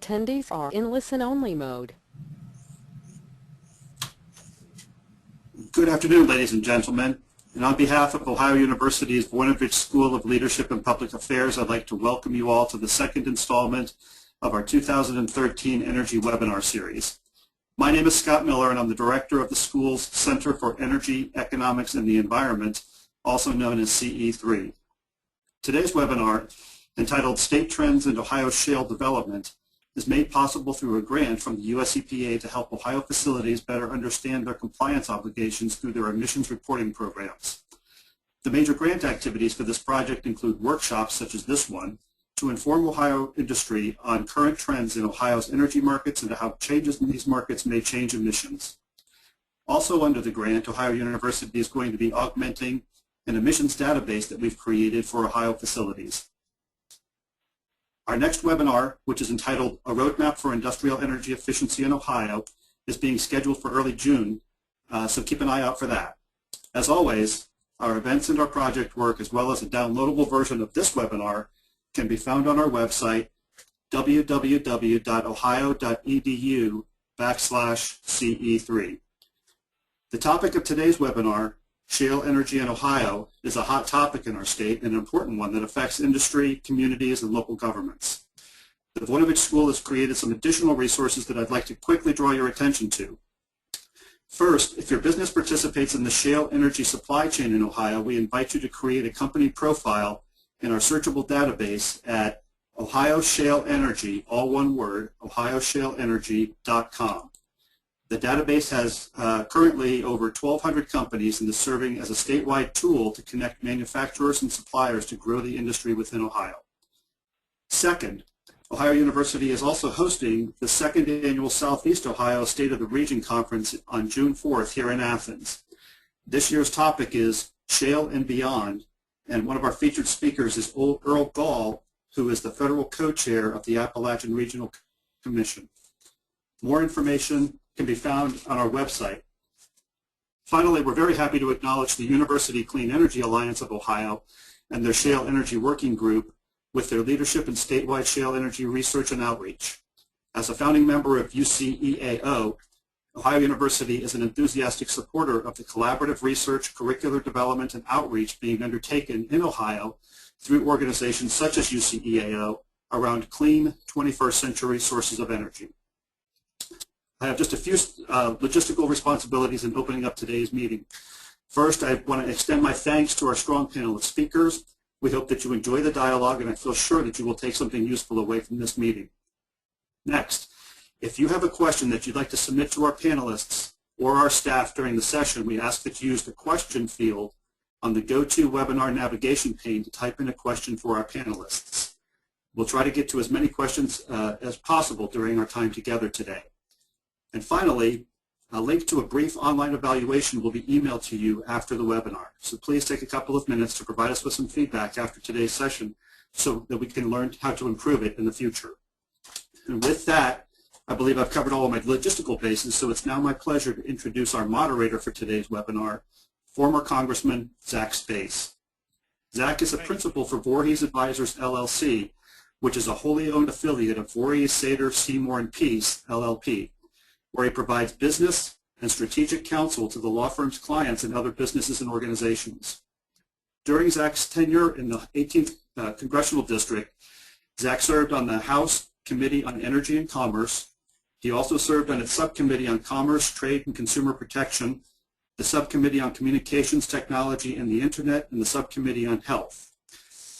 attendees are in listen-only mode. Good afternoon, ladies and gentlemen. And on behalf of Ohio University's Voinovich School of Leadership and Public Affairs, I'd like to welcome you all to the second installment of our 2013 Energy Webinar Series. My name is Scott Miller, and I'm the director of the school's Center for Energy, Economics, and the Environment, also known as CE3. Today's webinar, entitled State Trends in Ohio Shale Development, is made possible through a grant from the U.S. EPA to help Ohio facilities better understand their compliance obligations through their emissions reporting programs. The major grant activities for this project include workshops such as this one to inform Ohio industry on current trends in Ohio's energy markets and how changes in these markets may change emissions. Also under the grant, Ohio University is going to be augmenting an emissions database that we've created for Ohio facilities. Our next webinar, which is entitled A Roadmap for Industrial Energy Efficiency in Ohio, is being scheduled for early June, so keep an eye out for that. As always, our events and our project work, as well as a downloadable version of this webinar, can be found on our website, www.ohio.edu/CE3. The topic of today's webinar, Shale Energy in Ohio, is a hot topic in our state and an important one that affects industry, communities, and local governments. The Voinovich School has created some additional resources that I'd like to quickly draw your attention to. First, if your business participates in the shale energy supply chain in Ohio, we invite you to create a company profile in our searchable database at Ohio Shale Energy, all one word, ohioshalenergy.com. The database has currently over 1,200 companies and is serving as a statewide tool to connect manufacturers and suppliers to grow the industry within Ohio. Second, Ohio University is also hosting the second annual Southeast Ohio State of the Region Conference on June 4th here in Athens. This year's topic is Shale and Beyond, and one of our featured speakers is Earl Gall, who is the federal co-chair of the Appalachian Regional Commission. More information can be found on our website. Finally, we're very happy to acknowledge the University Clean Energy Alliance of Ohio and their Shale Energy Working Group with their leadership in statewide shale energy research and outreach. As a founding member of UCEAO, Ohio University is an enthusiastic supporter of the collaborative research, curricular development, and outreach being undertaken in Ohio through organizations such as UCEAO around clean 21st century sources of energy. I have just a few logistical responsibilities in opening up today's meeting. First, I want to extend my thanks to our strong panel of speakers. We hope that you enjoy the dialogue, and I feel sure that you will take something useful away from this meeting. Next, if you have a question that you'd like to submit to our panelists or our staff during the session, we ask that you use the question field on the GoToWebinar navigation pane to type in a question for our panelists. We'll try to get to as many questions as possible during our time together today. And finally, a link to a brief online evaluation will be emailed to you after the webinar. So please take a couple of minutes to provide us with some feedback after today's session so that we can learn how to improve it in the future. And with that, I believe I've covered all of my logistical bases, so it's now my pleasure to introduce our moderator for today's webinar, former Congressman Zach Space. Zach is a principal for Voorhees Advisors, LLC, which is a wholly owned affiliate of Voorhees, Sater, Seymour, and Peace, LLP, where he provides business and strategic counsel to the law firm's clients and other businesses and organizations. During Zach's tenure in the 18th Congressional District, Zach served on the House Committee on Energy and Commerce. He also served on its Subcommittee on Commerce, Trade, and Consumer Protection, the Subcommittee on Communications, Technology, and the Internet, and the Subcommittee on Health.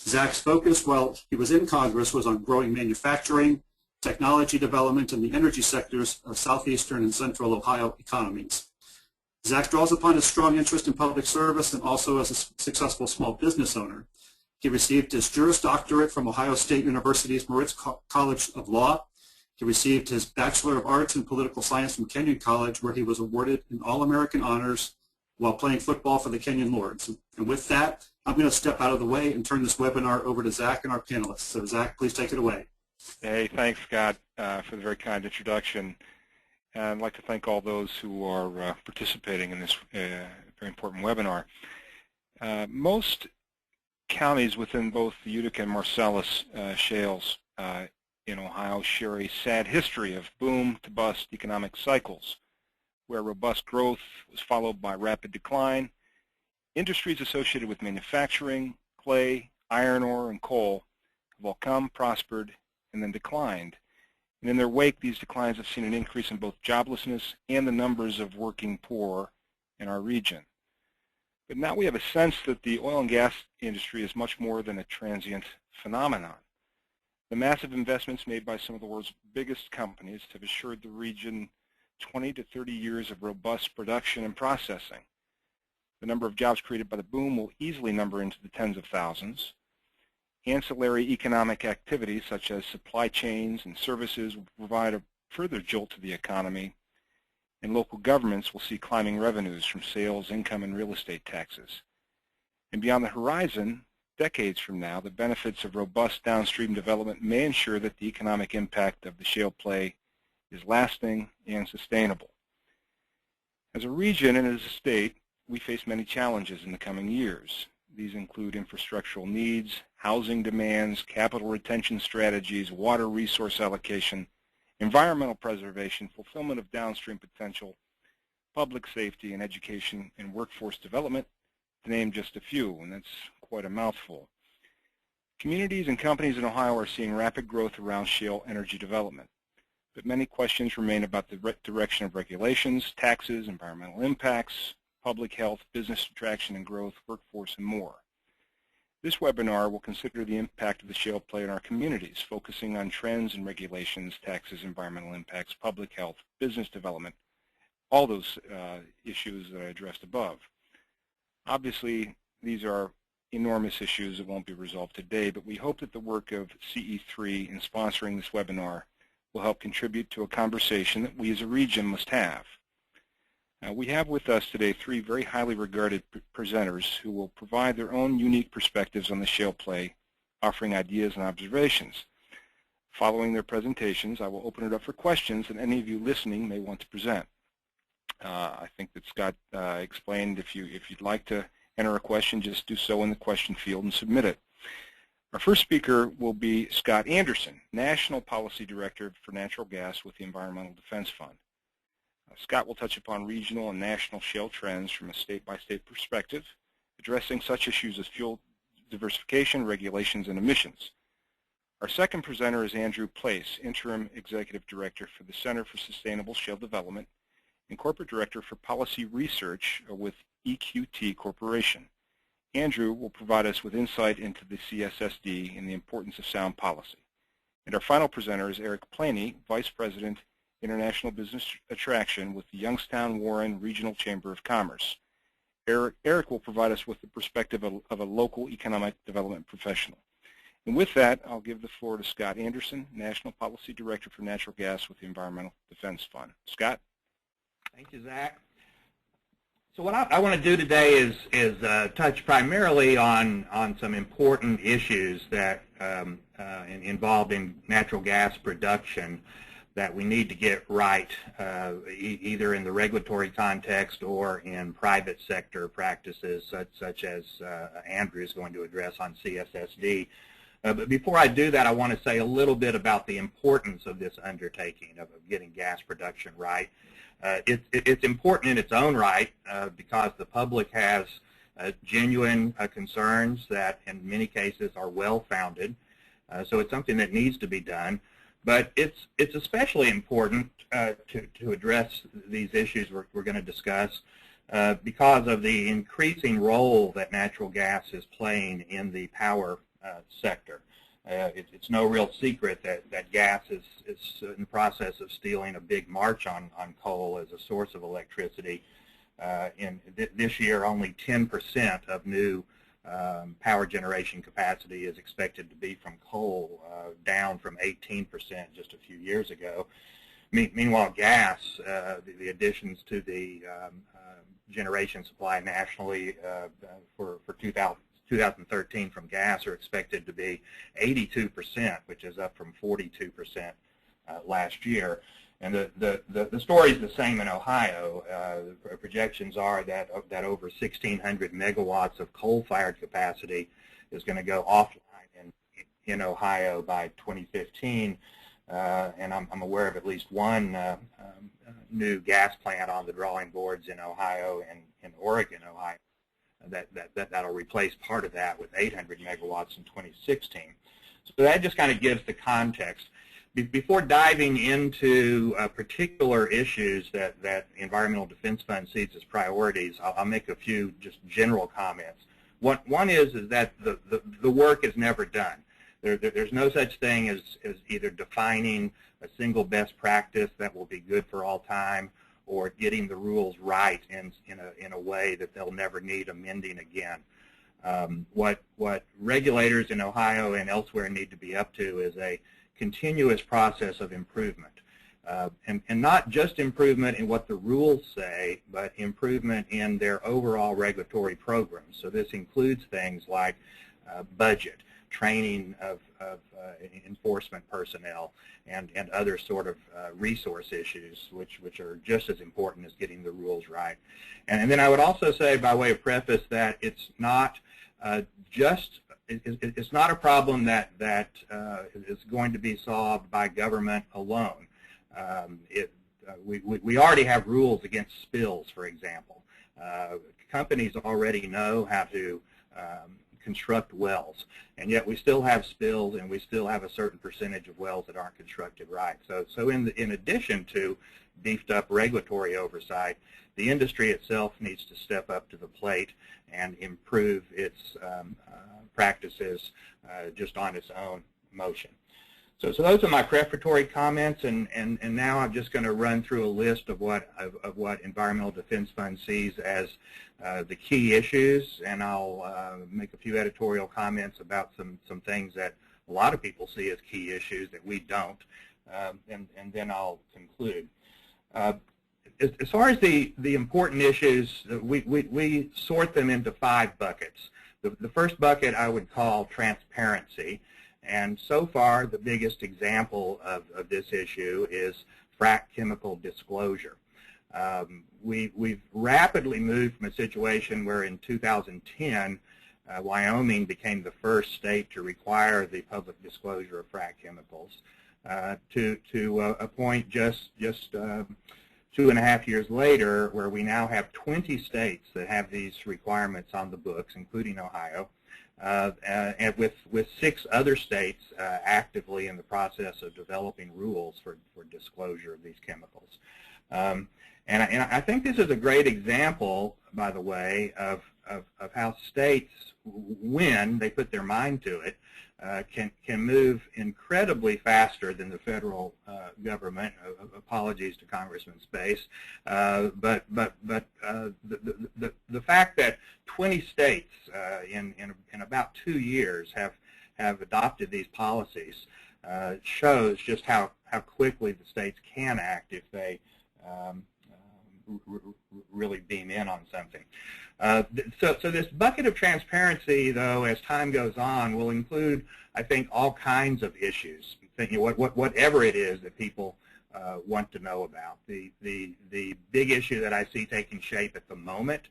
Zach's focus while he was in Congress was on growing manufacturing, technology development, in the energy sectors of southeastern and central Ohio economies. Zach draws upon his strong interest in public service and also as a successful small business owner. He received his Juris Doctorate from Ohio State University's Moritz College of Law. He received his Bachelor of Arts in Political Science from Kenyon College, where he was awarded an All-American honors while playing football for the Kenyon Lords. And with that, I'm going to step out of the way and turn this webinar over to Zach and our panelists. So Zach, please take it away. Hey, thanks, Scott, for the very kind introduction. And I'd like to thank all those who are participating in this very important webinar. Most counties within both the Utica and Marcellus shales in Ohio share a sad history of boom-to-bust economic cycles, where robust growth was followed by rapid decline. Industries associated with manufacturing, clay, iron ore, and coal have all come, prospered, and then declined. And in their wake, these declines have seen an increase in both joblessness and the numbers of working poor in our region. But now we have a sense that the oil and gas industry is much more than a transient phenomenon. The massive investments made by some of the world's biggest companies have assured the region 20 to 30 years of robust production and processing. The number of jobs created by the boom will easily number into the tens of thousands. Ancillary economic activities such as supply chains and services will provide a further jolt to the economy, and local governments will see climbing revenues from sales, income, and real estate taxes. And beyond the horizon, decades from now, the benefits of robust downstream development may ensure that the economic impact of the shale play is lasting and sustainable. As a region and as a state, we face many challenges in the coming years. These include infrastructural needs, housing demands, capital retention strategies, water resource allocation, environmental preservation, fulfillment of downstream potential, public safety, and education and workforce development, to name just a few, and that's quite a mouthful. Communities and companies in Ohio are seeing rapid growth around shale energy development, but many questions remain about the direction of regulations, taxes, environmental impacts, public health, business attraction and growth, workforce, and more. This webinar will consider the impact of the shale play in our communities, focusing on trends and regulations, taxes, environmental impacts, public health, business development, all those issues that I addressed above. Obviously, these are enormous issues that won't be resolved today, but we hope that the work of CE3 in sponsoring this webinar will help contribute to a conversation that we as a region must have. We have with us today three very highly regarded presenters who will provide their own unique perspectives on the shale play, offering ideas and observations. Following their presentations, I will open it up for questions that any of you listening may want to present. I think that Scott explained if you'd like to enter a question, just do so in the question field and submit it. Our first speaker will be Scott Anderson, National Policy Director for Natural Gas with the Environmental Defense Fund. Scott will touch upon regional and national shale trends from a state-by-state perspective, addressing such issues as fuel diversification, regulations, and emissions. Our second presenter is Andrew Place, Interim Executive Director for the Center for Sustainable Shale Development and Corporate Director for Policy Research with EQT Corporation. Andrew will provide us with insight into the CSSD and the importance of sound policy. And our final presenter is Eric Planey, Vice President, International Business Attraction with the Youngstown Warren Regional Chamber of Commerce. Eric will provide us with the perspective of a local economic development professional. And with that, I'll give the floor to Scott Anderson, National Policy Director for Natural Gas with the Environmental Defense Fund. Scott? Thank you, Zach. So what I want to do today is touch primarily on some important issues that involved in natural gas production that we need to get right, either in the regulatory context or in private sector practices, such as Andrew is going to address on CSSD. But before I do that, I want to say a little bit about the importance of this undertaking of getting gas production right. It's important in its own right because the public has genuine concerns that in many cases are well-founded. So it's something that needs to be done. But it's especially important to address these issues we're going to discuss because of the increasing role that natural gas is playing in the power sector. It's no real secret that gas is in the process of stealing a big march on coal as a source of electricity. This year, only 10% of new power generation capacity is expected to be from coal, down from 18% just a few years ago. Meanwhile, gas, the additions to the generation supply nationally for 2013 from gas are expected to be 82%, which is up from 42% last year. And the story is the same in Ohio. Projections are that over 1,600 megawatts of coal-fired capacity is going to go offline in Ohio by 2015. and I'm aware of at least one new gas plant on the drawing boards in Ohio and in Oregon, Ohio, that'll replace part of that with 800 megawatts in 2016. So that just kind of gives the context. Before diving into particular issues that Environmental Defense Fund sees as priorities, I'll make a few just general comments. One is that the work is never done. There's no such thing as either defining a single best practice that will be good for all time or getting the rules right in a way that they'll never need amending again. What regulators in Ohio and elsewhere need to be up to is a continuous process of improvement. And not just improvement in what the rules say, but improvement in their overall regulatory programs. So this includes things like budget, training of enforcement personnel, and other sort of resource issues, which are just as important as getting the rules right. And then I would also say, by way of preface, that it's not it's not a problem that is going to be solved by government alone. We already have rules against spills, for example. Companies already know how to construct wells, and yet we still have spills, and we still have a certain percentage of wells that aren't constructed right. So in addition to beefed up regulatory oversight, the industry itself needs to step up to the plate and improve its practices just on its own motion. So those are my prefatory comments, and now I'm just going to run through a list of what Environmental Defense Fund sees as the key issues, and I'll make a few editorial comments about some things that a lot of people see as key issues that we don't, and then I'll conclude. As far as the important issues, we sort them into 5 buckets. The first bucket I would call transparency. And so far, the biggest example of this issue is frac chemical disclosure. We've rapidly moved from a situation where in 2010, Wyoming became the first state to require the public disclosure of frac chemicals to a point just 2.5 years later where we now have 20 states that have these requirements on the books, including Ohio. And with 6 other states actively in the process of developing rules for disclosure of these chemicals. And I think this is a great example, by the way, of how states, when they put their mind to it, can move incredibly faster than the federal government. Apologies to Congressman Space, but the fact that 20 states in about 2 years have adopted these policies shows just how quickly the states can act if they really beam in on something. So this bucket of transparency, though, as time goes on, will include, I think, all kinds of issues. Whatever it is that people want to know about. The big issue that I see taking shape at the moment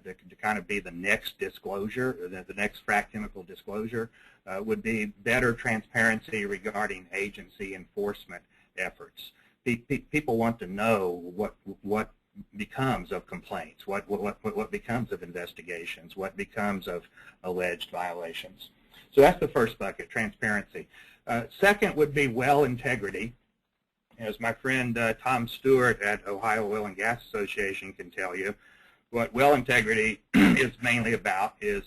to kind of be the next disclosure, the next frac chemical disclosure, would be better transparency regarding agency enforcement efforts. People want to know what becomes of complaints, what becomes of investigations, what becomes of alleged violations. So that's the first bucket, transparency. Second would be well integrity. As my friend Tom Stewart at Ohio Oil and Gas Association can tell you, what well integrity is mainly about is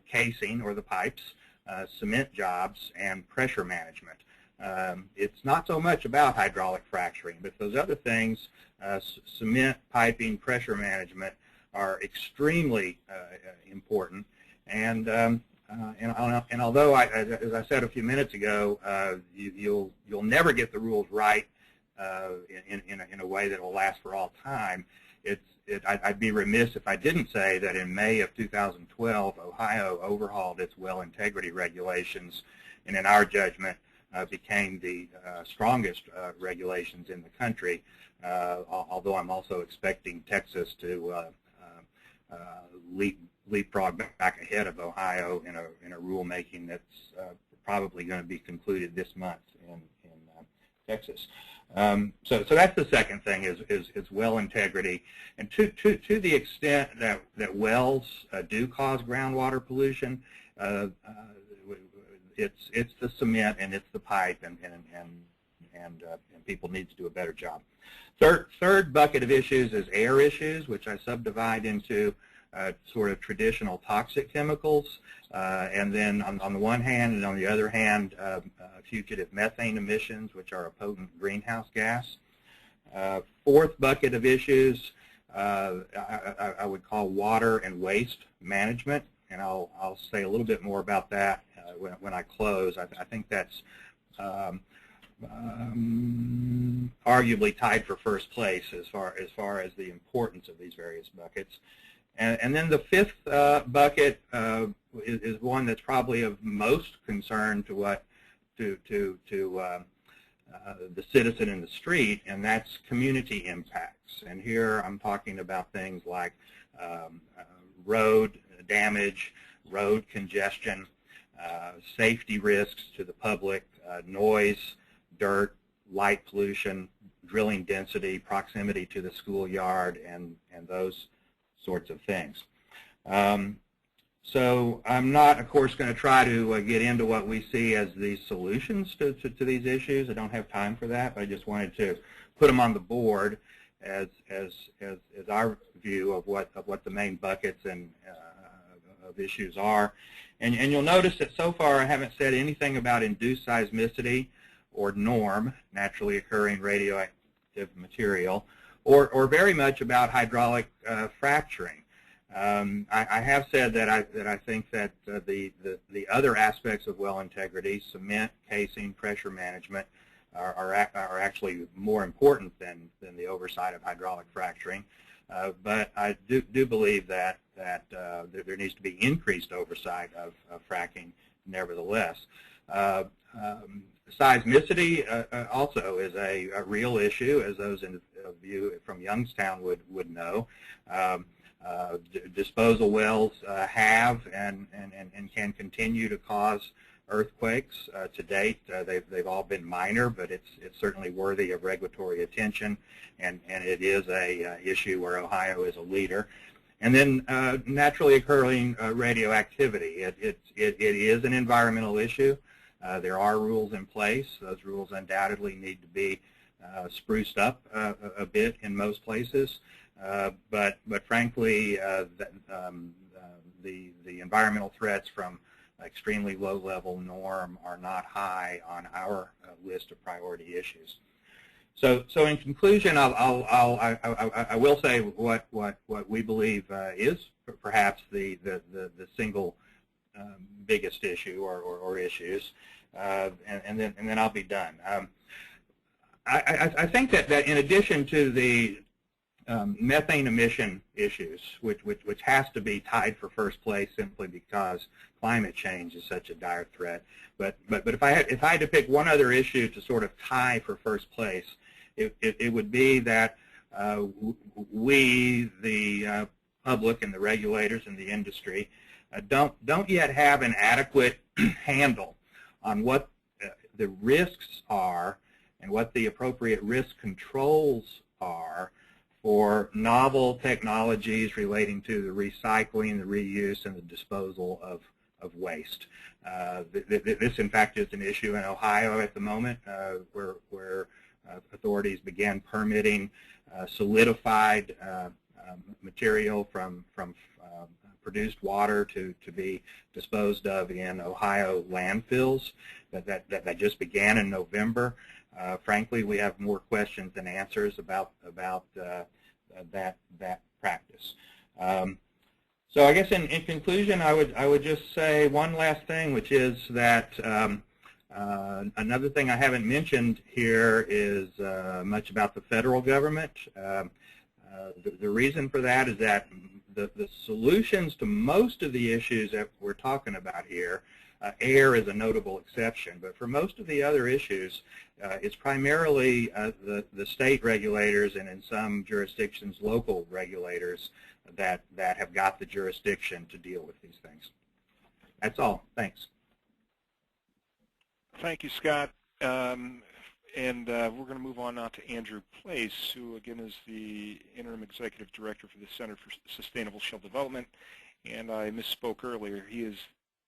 casing or the pipes, cement jobs, and pressure management. It's not so much about hydraulic fracturing, but those other things, cement, piping, pressure management, are extremely important. And although, as I said a few minutes ago, you'll never get the rules right in a way that will last for all time, I'd be remiss if I didn't say that in May of 2012, Ohio overhauled its well integrity regulations, and in our judgment, became the strongest regulations in the country, although I'm also expecting Texas to leapfrog back ahead of Ohio in a rulemaking that's probably going to be concluded this month Texas. So that's the second thing is well integrity, and to the extent that wells do cause groundwater pollution, it's the cement and it's the pipe, and people need to do a better job. Third bucket of issues is air issues, which I subdivide into sort of traditional toxic chemicals, and then on the one hand and on the other hand, fugitive methane emissions, which are a potent greenhouse gas. Fourth bucket of issues I would call water and waste management, and I'll say a little bit more about that when I close. I think that's arguably tied for first place as far as the importance of these various buckets. And then the fifth bucket is one that's probably of most concern to the citizen in the street, and that's community impacts. And here I'm talking about things like road damage, road congestion, safety risks to the public, noise, dirt, light pollution, drilling density, proximity to the schoolyard, and those sorts of things. So I'm not, of course, going to try to get into what we see as the solutions to these issues. I don't have time for that, but I just wanted to put them on the board as our view of what the main buckets and of issues are. And you'll notice that so far I haven't said anything about induced seismicity or NORM, naturally occurring radioactive material, or very much about hydraulic fracturing. I have said that I think that the other aspects of well integrity, cement, casing, pressure management, are actually more important than the oversight of hydraulic fracturing. But I do believe that there needs to be increased oversight of fracking nevertheless. Seismicity also is a real issue, as those of you from Youngstown would know. Disposal wells have and can continue to cause earthquakes. To date, they've all been minor, but it's certainly worthy of regulatory attention, and it is a issue where Ohio is a leader. And then naturally occurring radioactivity. It is an environmental issue. There are rules in place. Those rules undoubtedly need to be spruced up a bit in most places. But frankly, the environmental threats from extremely low-level NORM are not high on our list of priority issues. So in conclusion, I will say what we believe is perhaps the single biggest issue or issues, and then I'll be done. I think that in addition to the methane emission issues, which has to be tied for first place simply because climate change is such a dire threat. But if I had to pick one other issue to sort of tie for first place, it would be that we, the public and the regulators and the industry, don't yet have an adequate handle on what the risks are and what the appropriate risk controls are for novel technologies relating to the recycling, the reuse, and the disposal of waste. This, in fact, is an issue in Ohio at the moment, where authorities began permitting solidified material from produced water to be disposed of in Ohio landfills. That just began in November. Frankly, we have more questions than answers about that practice. So I guess in conclusion, I would just say one last thing, which is that another thing I haven't mentioned here is much about the federal government. The reason for that is that the solutions to most of the issues that we're talking about here, air is a notable exception, but for most of the other issues, it's primarily the state regulators and in some jurisdictions local regulators that have got the jurisdiction to deal with these things. That's all. Thanks. Thank you, Scott. And we're going to move on now to Andrew Place, who again is the Interim Executive Director for the Center for Sustainable Shale Development. And I misspoke earlier. He is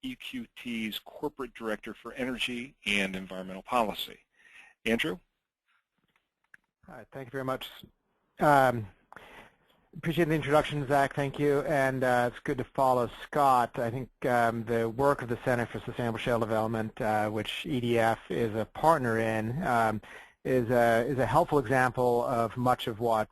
EQT's Corporate Director for Energy and Environmental Policy. Andrew? All right, thank you very much. Appreciate the introduction, Zach. Thank you. And it's good to follow Scott. I think the work of the Center for Sustainable Shale Development, which EDF is a partner in, is a helpful example of much of what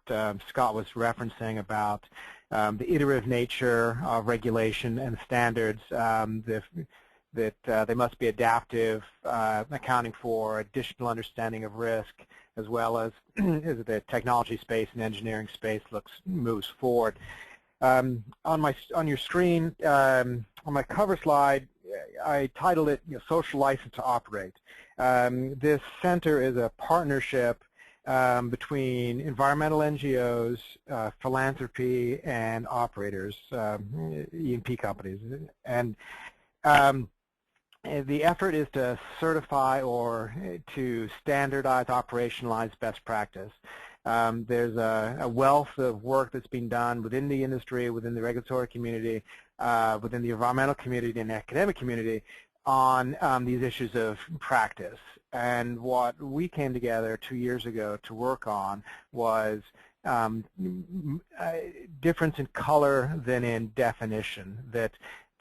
Scott was referencing about the iterative nature of regulation and standards, that they must be adaptive, accounting for additional understanding of risk, as well as the technology space and engineering space moves forward. On your screen, on my cover slide, I titled it Social License to Operate. This center is a partnership between environmental NGOs, philanthropy, and operators, E&P companies. And the effort is to certify or to standardize, operationalize best practice. There's a wealth of work that's being done within the industry, within the regulatory community, within the environmental community and academic community on these issues of practice. And what we came together 2 years ago to work on was difference in color than in definition, that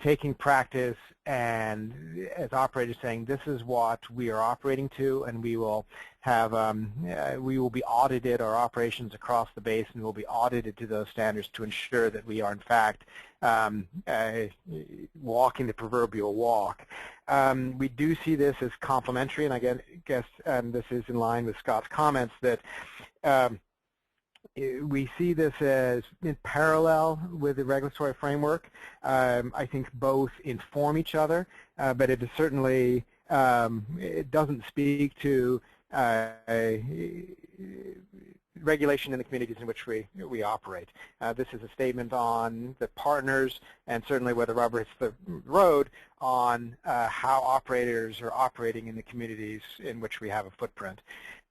taking practice and as operators saying this is what we are operating to, and we will have we will be audited, our operations across the basin will be audited to those standards to ensure that we are in fact walking the proverbial walk. We do see this as complementary, and I guess this is in line with Scott's comments that we see this as in parallel with the regulatory framework. I think both inform each other, but it is certainly it doesn't speak to regulation in the communities in which we operate. This is a statement on the partners and certainly where the rubber hits the road on how operators are operating in the communities in which we have a footprint.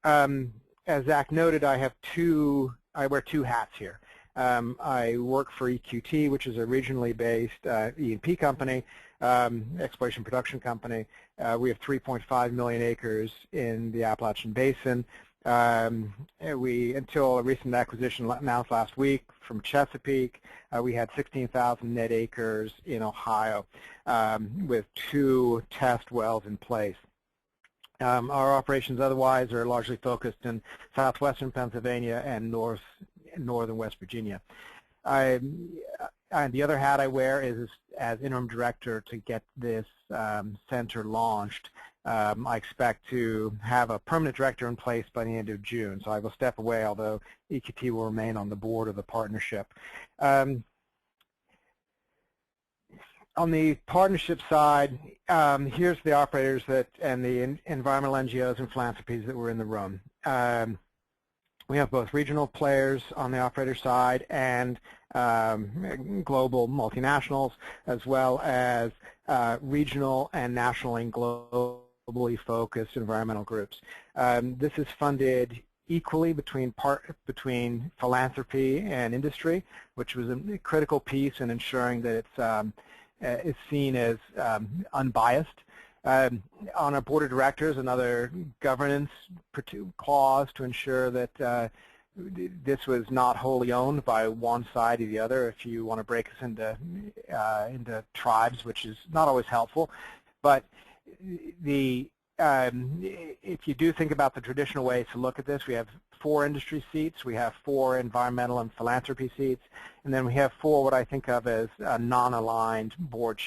As Zach noted, I wear two hats here. I work for EQT, which is a regionally based E&P company, exploration production company. We have 3.5 million acres in the Appalachian Basin. Until a recent acquisition announced last week from Chesapeake, we had 16,000 net acres in Ohio with 2 test wells in place. Our operations otherwise are largely focused in southwestern Pennsylvania and northern West Virginia. And the other hat I wear is as interim director to get this center launched. I expect to have a permanent director in place by the end of June, so I will step away, although EQT will remain on the board of the partnership. On the partnership side, here's the operators and the environmental NGOs and philanthropies that were in the room. We have both regional players on the operator side and global multinationals, as well as regional and national and globally focused environmental groups. This is funded equally between philanthropy and industry, which was a critical piece in ensuring that it's seen as unbiased. On our board of directors, another governance clause to ensure that this was not wholly owned by one side or the other. If you want to break us into tribes, which is not always helpful, but if you do think about the traditional ways to look at this, we have 4 industry seats, we have 4 environmental and philanthropy seats, and then we have 4 what I think of as non-aligned board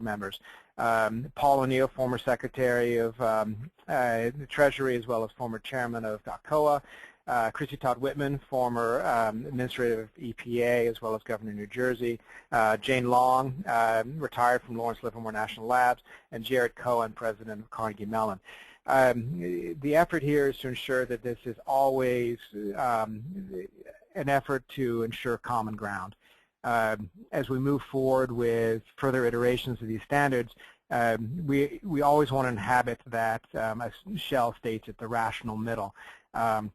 members. Paul O'Neill, former Secretary of the Treasury, as well as former Chairman of DOCOA. Chrissy Todd Whitman, former Administrator of EPA, as well as Governor of New Jersey. Jane Long, retired from Lawrence Livermore National Labs. And Jared Cohen, President of Carnegie Mellon. The effort here is to ensure that this is always an effort to ensure common ground. As we move forward with further iterations of these standards, we always want to inhabit that, as Shale states, at the rational middle. And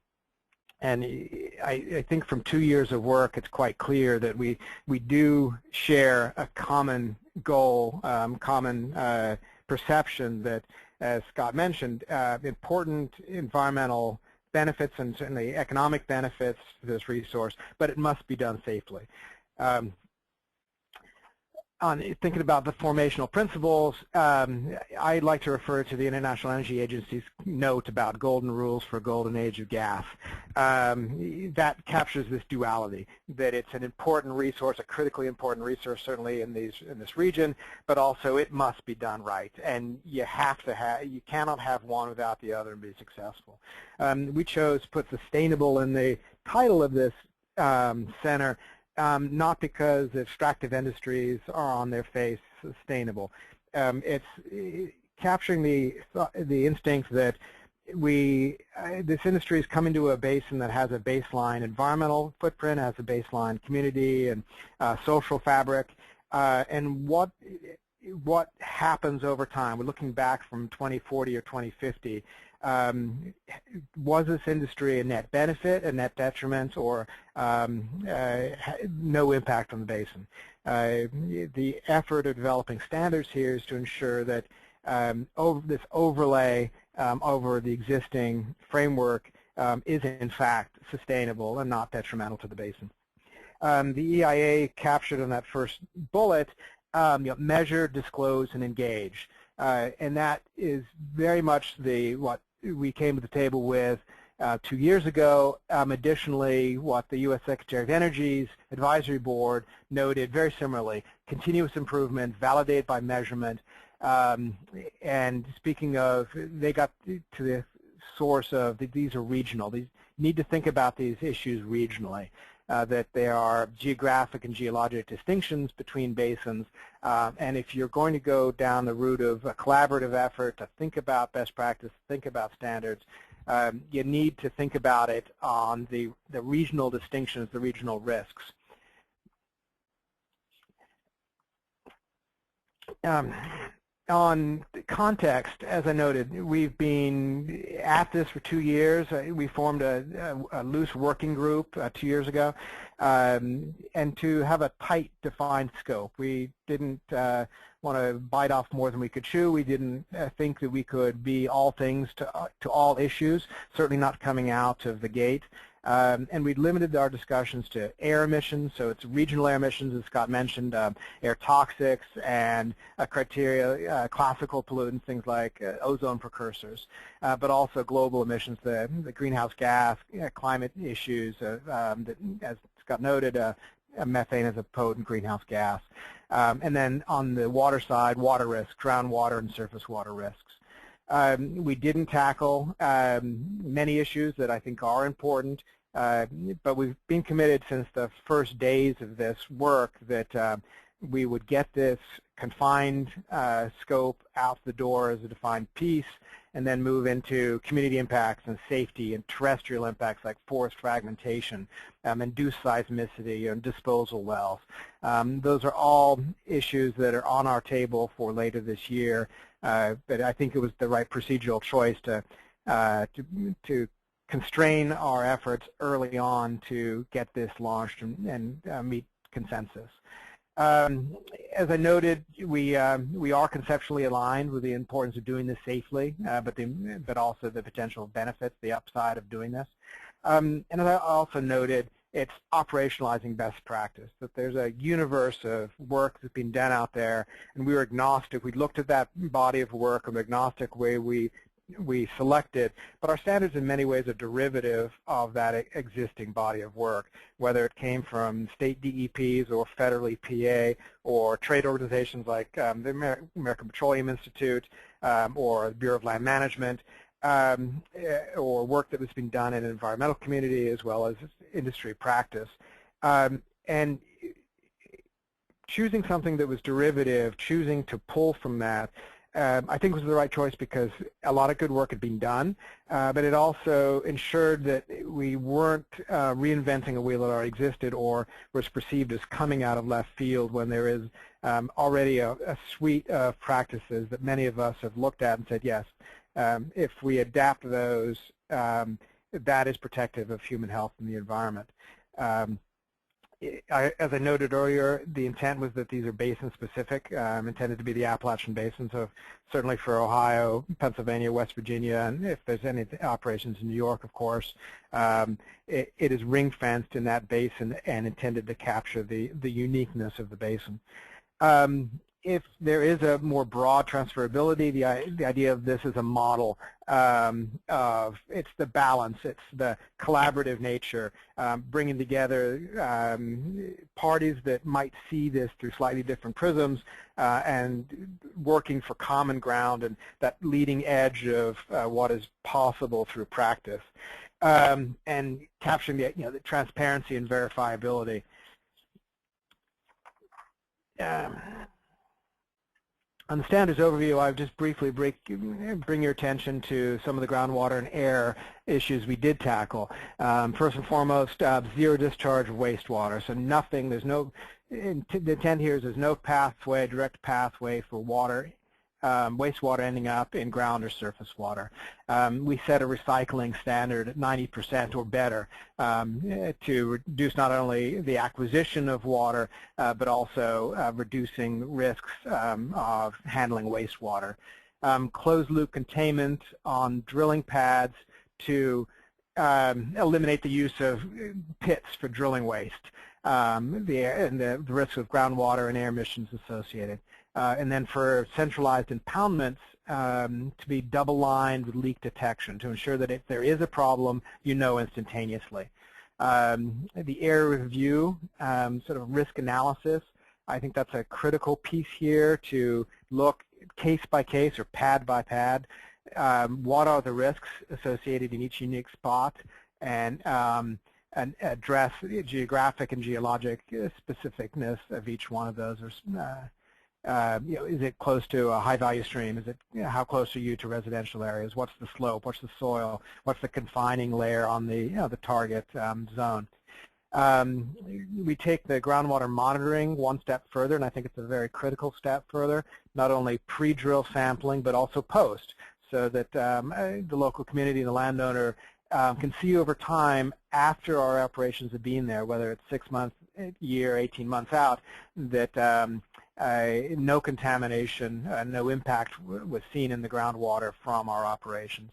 I think from 2 years of work, it's quite clear that we do share a common goal, common perception that, as Scott mentioned, important environmental benefits and certainly economic benefits to this resource, but it must be done safely. On thinking about the formational principles, I like to refer to the International Energy Agency's note about golden rules for a golden age of gas. That captures this duality, that it's an important resource, a critically important resource, certainly in this region, but also it must be done right, and you cannot have one without the other and be successful. We chose to put sustainable in the title of this center. Not because extractive industries are on their face sustainable. It's capturing the instinct that this industry is coming to a basin that has a baseline environmental footprint, has a baseline community and social fabric, and what happens over time. We're looking back from 2040 or 2050. Was this industry a net benefit, a net detriment, or no impact on the basin? The effort of developing standards here is to ensure that this overlay over the existing framework is in fact sustainable and not detrimental to the basin. The EIA captured in that first bullet, measure, disclose, and engage. And that is very much what we came to the table with 2 years ago. Additionally, what the U.S. Secretary of Energy's Advisory Board noted very similarly, continuous improvement, validated by measurement. And speaking of, they got to the source of these are regional. You need to think about these issues regionally. That there are geographic and geologic distinctions between basins, and if you're going to go down the route of a collaborative effort to think about best practice, think about standards, you need to think about it on the regional distinctions, the regional risks. On context, as I noted, we've been at this for 2 years. We formed a loose working group 2 years ago, and to have a tight, defined scope. We didn't want to bite off more than we could chew. We didn't think that we could be all things to all issues, certainly not coming out of the gate. And we limited our discussions to air emissions, so it's regional air emissions, as Scott mentioned, air toxics, and criteria, classical pollutants, things like ozone precursors, but also global emissions, the greenhouse gas, climate issues, that, as Scott noted, methane is a potent greenhouse gas. And then on the water side, water risks, groundwater and surface water risks. We didn't tackle many issues that I think are important, but we've been committed since the first days of this work that we would get this confined scope out the door as a defined piece, and then move into community impacts and safety and terrestrial impacts like forest fragmentation, induced seismicity, and disposal wells. Those are all issues that are on our table for later this year. But I think it was the right procedural choice to constrain our efforts early on to get this launched and meet consensus. As I noted, we are conceptually aligned with the importance of doing this safely, but also the potential benefits, the upside of doing this. And as I also noted, it's operationalizing best practice, that there's a universe of work that's been done out there, and we were agnostic. We looked at that body of work, and we're agnostic where we selected, but our standards in many ways are derivative of that existing body of work, whether it came from state DEPs or federal EPA or trade organizations like the American Petroleum Institute or the Bureau of Land Management, or work that was being done in an environmental community as well as industry practice. And choosing something that was derivative, choosing to pull from that, I think was the right choice because a lot of good work had been done, but it also ensured that we weren't reinventing a wheel that already existed or was perceived as coming out of left field when there is already a suite of practices that many of us have looked at and said, yes, if we adapt those, that is protective of human health and the environment. As I noted earlier, the intent was that these are basin-specific, intended to be the Appalachian Basin, so certainly for Ohio, Pennsylvania, West Virginia, and if there's any operations in New York, of course, it is ring-fenced in that basin and intended to capture the uniqueness of the basin. If there is a more broad transferability, the idea of this is a model of, it's the balance, it's the collaborative nature, bringing together parties that might see this through slightly different prisms and working for common ground and that leading edge of what is possible through practice, and capturing the transparency and verifiability. On the standards overview, I'll just briefly bring your attention to some of the groundwater and air issues we did tackle. First and foremost, zero discharge of wastewater. So nothing, there's no, the intent here is there's no pathway, direct pathway for water, wastewater ending up in ground or surface water. We set a recycling standard at 90% or better to reduce not only the acquisition of water, but also reducing risks of handling wastewater. Closed-loop containment on drilling pads to eliminate the use of pits for drilling waste, and the risks of groundwater and air emissions associated. And then for centralized impoundments to be double-lined with leak detection to ensure that if there is a problem, you know instantaneously. The air review, sort of risk analysis, I think that's a critical piece here to look case by case or pad by pad. What are the risks associated in each unique spot, and address the geographic and geologic specificness of each one of those. Is it close to a high-value stream? Is it, how close are you to residential areas? What's the slope? What's the soil? What's the confining layer on the the target zone? We take the groundwater monitoring one step further, and I think it's a very critical step further. Not only pre-drill sampling, but also post, so that the local community and the landowner can see over time after our operations have been there, whether it's 6 months, a year, 18 months out, that no contamination, no impact was seen in the groundwater from our operations.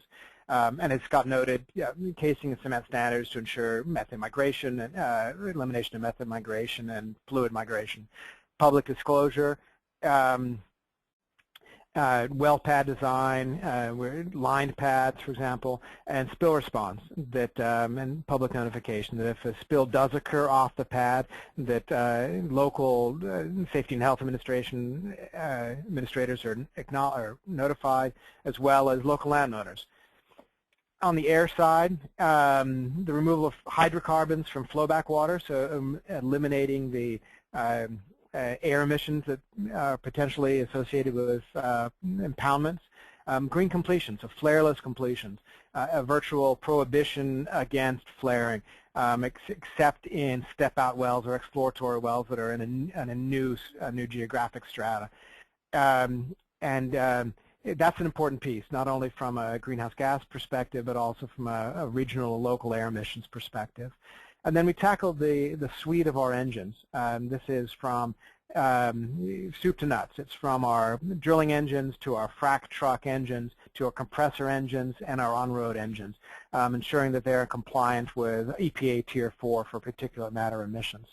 And it's got noted casing and cement standards to ensure methane migration and elimination of methane migration and fluid migration. Public disclosure, well pad design, lined pads, for example, and spill response, that and public notification that if a spill does occur off the pad, that local safety and health administrators are notified, as well as local landowners. On the air side, the removal of hydrocarbons from flowback water, so eliminating the air emissions that are potentially associated with impoundments. Green completions, so flareless completions, a virtual prohibition against flaring, except in step-out wells or exploratory wells that are in a new geographic strata. That's an important piece, not only from a greenhouse gas perspective, but also from a regional and local air emissions perspective. And then we tackled the suite of our engines. This is from soup to nuts. It's from our drilling engines to our frac truck engines to our compressor engines and our on-road engines, ensuring that they're compliant with EPA Tier 4 for particulate matter emissions.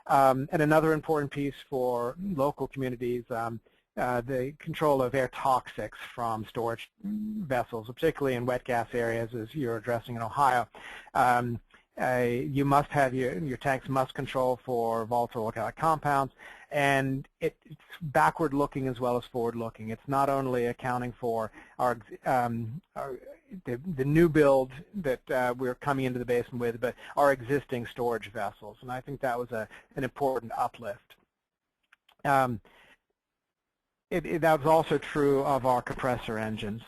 And another important piece for local communities, the control of air toxics from storage vessels, particularly in wet gas areas, as you're addressing in Ohio. You must have your tanks must control for volatile organic compounds, and it's backward-looking as well as forward-looking. It's not only accounting for our the new build that we're coming into the basin with, but our existing storage vessels, and I think that was an important uplift. That was also true of our compressor engines.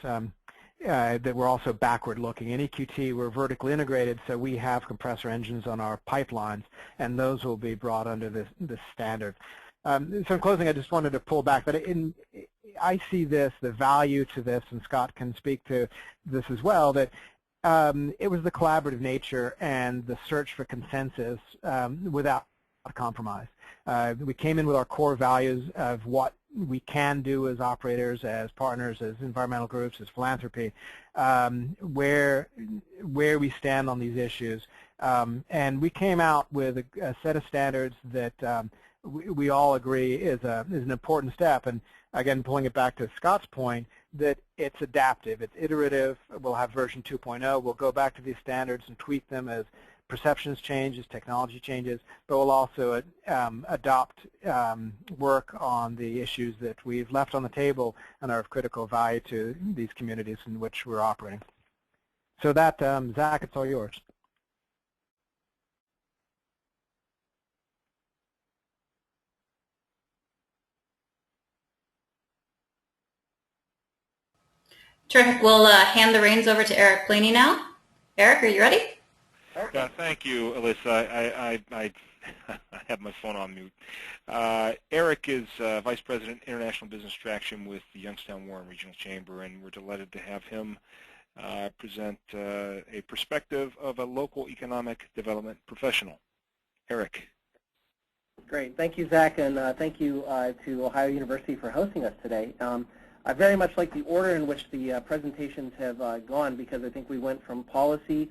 That we're also backward-looking. In EQT, we're vertically integrated, so we have compressor engines on our pipelines, and those will be brought under this standard. So in closing, I just wanted to pull back, but I see this, the value to this, and Scott can speak to this as well, that it was the collaborative nature and the search for consensus without compromise. We came in with our core values of what we can do as operators, as partners, as environmental groups, as philanthropy, where we stand on these issues. And we came out with a set of standards that we all agree is an important step. And again, pulling it back to Scott's point, that it's adaptive, it's iterative. We'll have version 2.0. We'll go back to these standards and tweak them as perceptions change, as technology changes, but we'll also adopt work on the issues that we've left on the table and are of critical value to these communities in which we're operating. So that, Zach, it's all yours. Terrific. We'll hand the reins over to Eric Blaney now. Eric, are you ready? Thank you, Alyssa. I have my phone on mute. Eric is Vice President, International Business Traction with the Youngstown Warren Regional Chamber, and we're delighted to have him present a perspective of a local economic development professional. Eric. Great. Thank you, Zach, and thank you to Ohio University for hosting us today. I very much like the order in which the presentations have gone, because I think we went from policy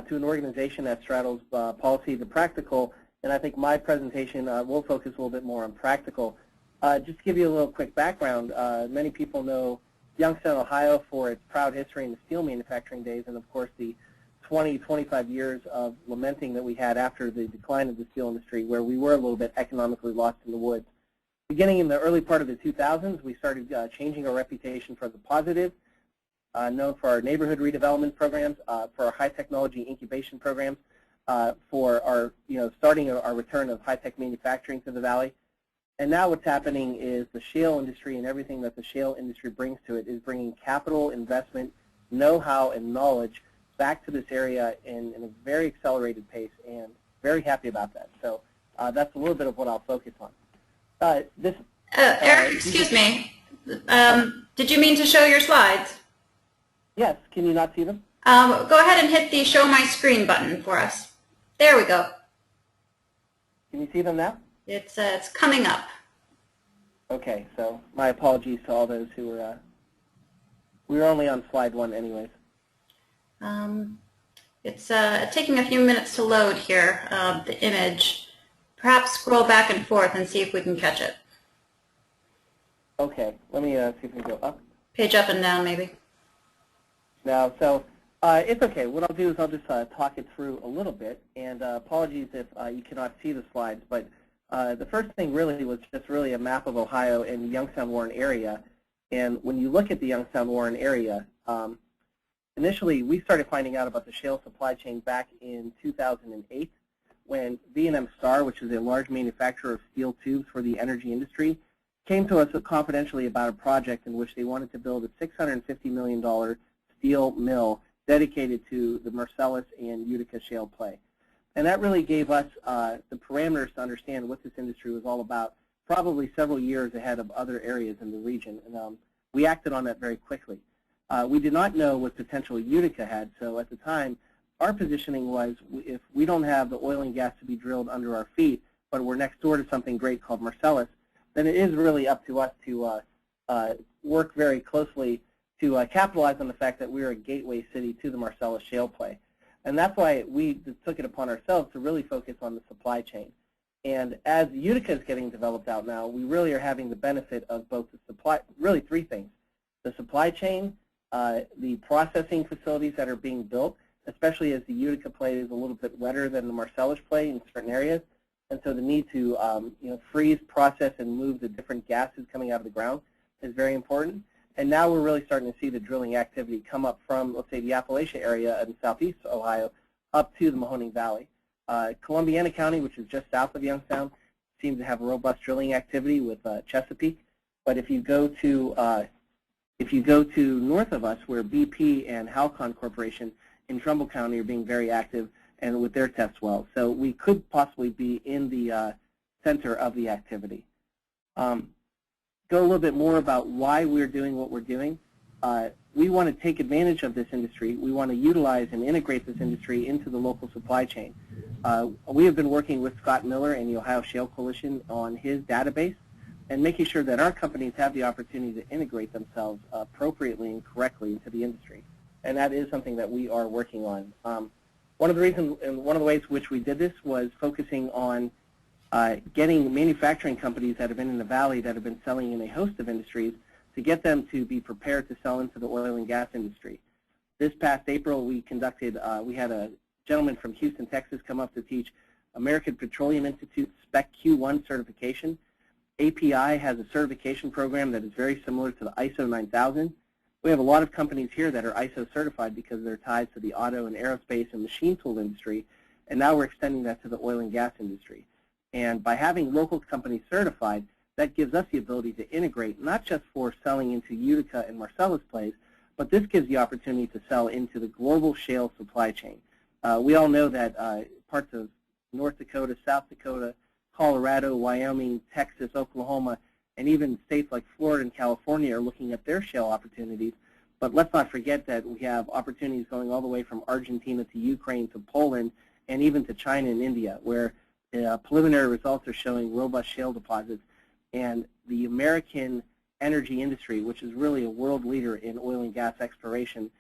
to an organization that straddles policy to practical, and I think my presentation will focus a little bit more on practical. Just to give you a little quick background, many people know Youngstown, Ohio for its proud history in the steel manufacturing days, and of course the 20-25 years of lamenting that we had after the decline of the steel industry, where we were a little bit economically lost in the woods. Beginning in the early part of the 2000s, we started changing our reputation for the positive, known for our neighborhood redevelopment programs, for our high technology incubation programs, for our, starting our return of high-tech manufacturing to the valley. And now what's happening is the shale industry and everything that the shale industry brings to it is bringing capital, investment, know-how, and knowledge back to this area in a very accelerated pace, and very happy about that. So that's a little bit of what I'll focus on. Eric, excuse me. Did you mean to show your slides? Yes. Can you not see them? Go ahead and hit the Show My Screen button for us. There we go. Can you see them now? It's coming up. Okay. So my apologies to all those who were. We were only on slide 1, anyways. It's taking a few minutes to load here, the image. Perhaps scroll back and forth and see if we can catch it. Okay, let me see if we can go up. Page up and down, maybe. Now, so it's okay. What I'll do is I'll just talk it through a little bit, and apologies if you cannot see the slides, but the first thing really was just really a map of Ohio and the Youngstown Warren area. And when you look at the Youngstown Warren area, initially we started finding out about the shale supply chain back in 2008. When V&M Star, which is a large manufacturer of steel tubes for the energy industry, came to us confidentially about a project in which they wanted to build a $650 million steel mill dedicated to the Marcellus and Utica shale play. And that really gave us the parameters to understand what this industry was all about, probably several years ahead of other areas in the region. And we acted on that very quickly. We did not know what potential Utica had, so at the time, our positioning was, if we don't have the oil and gas to be drilled under our feet, but we're next door to something great called Marcellus, then it is really up to us to work very closely to capitalize on the fact that we're a gateway city to the Marcellus shale play. And that's why we took it upon ourselves to really focus on the supply chain. And as Utica is getting developed out now, we really are having the benefit of both the supply, really 3 things: the supply chain, the processing facilities that are being built, especially as the Utica play is a little bit wetter than the Marcellus play in certain areas, and so the need to freeze, process, and move the different gases coming out of the ground is very important. And now we're really starting to see the drilling activity come up from, let's say, the Appalachia area in southeast Ohio up to the Mahoning Valley. Columbiana County, which is just south of Youngstown, seems to have robust drilling activity with Chesapeake. But if you go to north of us, where BP and Halcon Corporation in Trumbull County are being very active and with their test wells. So we could possibly be in the center of the activity. go a little bit more about why we're doing what we're doing. We want to take advantage of this industry. We want to utilize and integrate this industry into the local supply chain. We have been working with Scott Miller and the Ohio Shale Coalition on his database and making sure that our companies have the opportunity to integrate themselves appropriately and correctly into the industry. And that is something that we are working on. One of the reasons and one of the ways in which we did this was focusing on getting manufacturing companies that have been in the valley that have been selling in a host of industries to get them to be prepared to sell into the oil and gas industry. This past April, we had a gentleman from Houston, Texas come up to teach American Petroleum Institute Spec Q1 certification. API has a certification program that is very similar to the ISO 9000. We have a lot of companies here that are ISO certified because they're tied to the auto and aerospace and machine tool industry, and now we're extending that to the oil and gas industry. And by having local companies certified, that gives us the ability to integrate not just for selling into Utica and Marcellus plays, but this gives the opportunity to sell into the global shale supply chain. We all know that parts of North Dakota, South Dakota, Colorado, Wyoming, Texas, Oklahoma, and even states like Florida and California are looking at their shale opportunities. But let's not forget that we have opportunities going all the way from Argentina to Ukraine to Poland and even to China and India, where preliminary results are showing robust shale deposits. And the American energy industry, which is really a world leader in oil and gas exploration,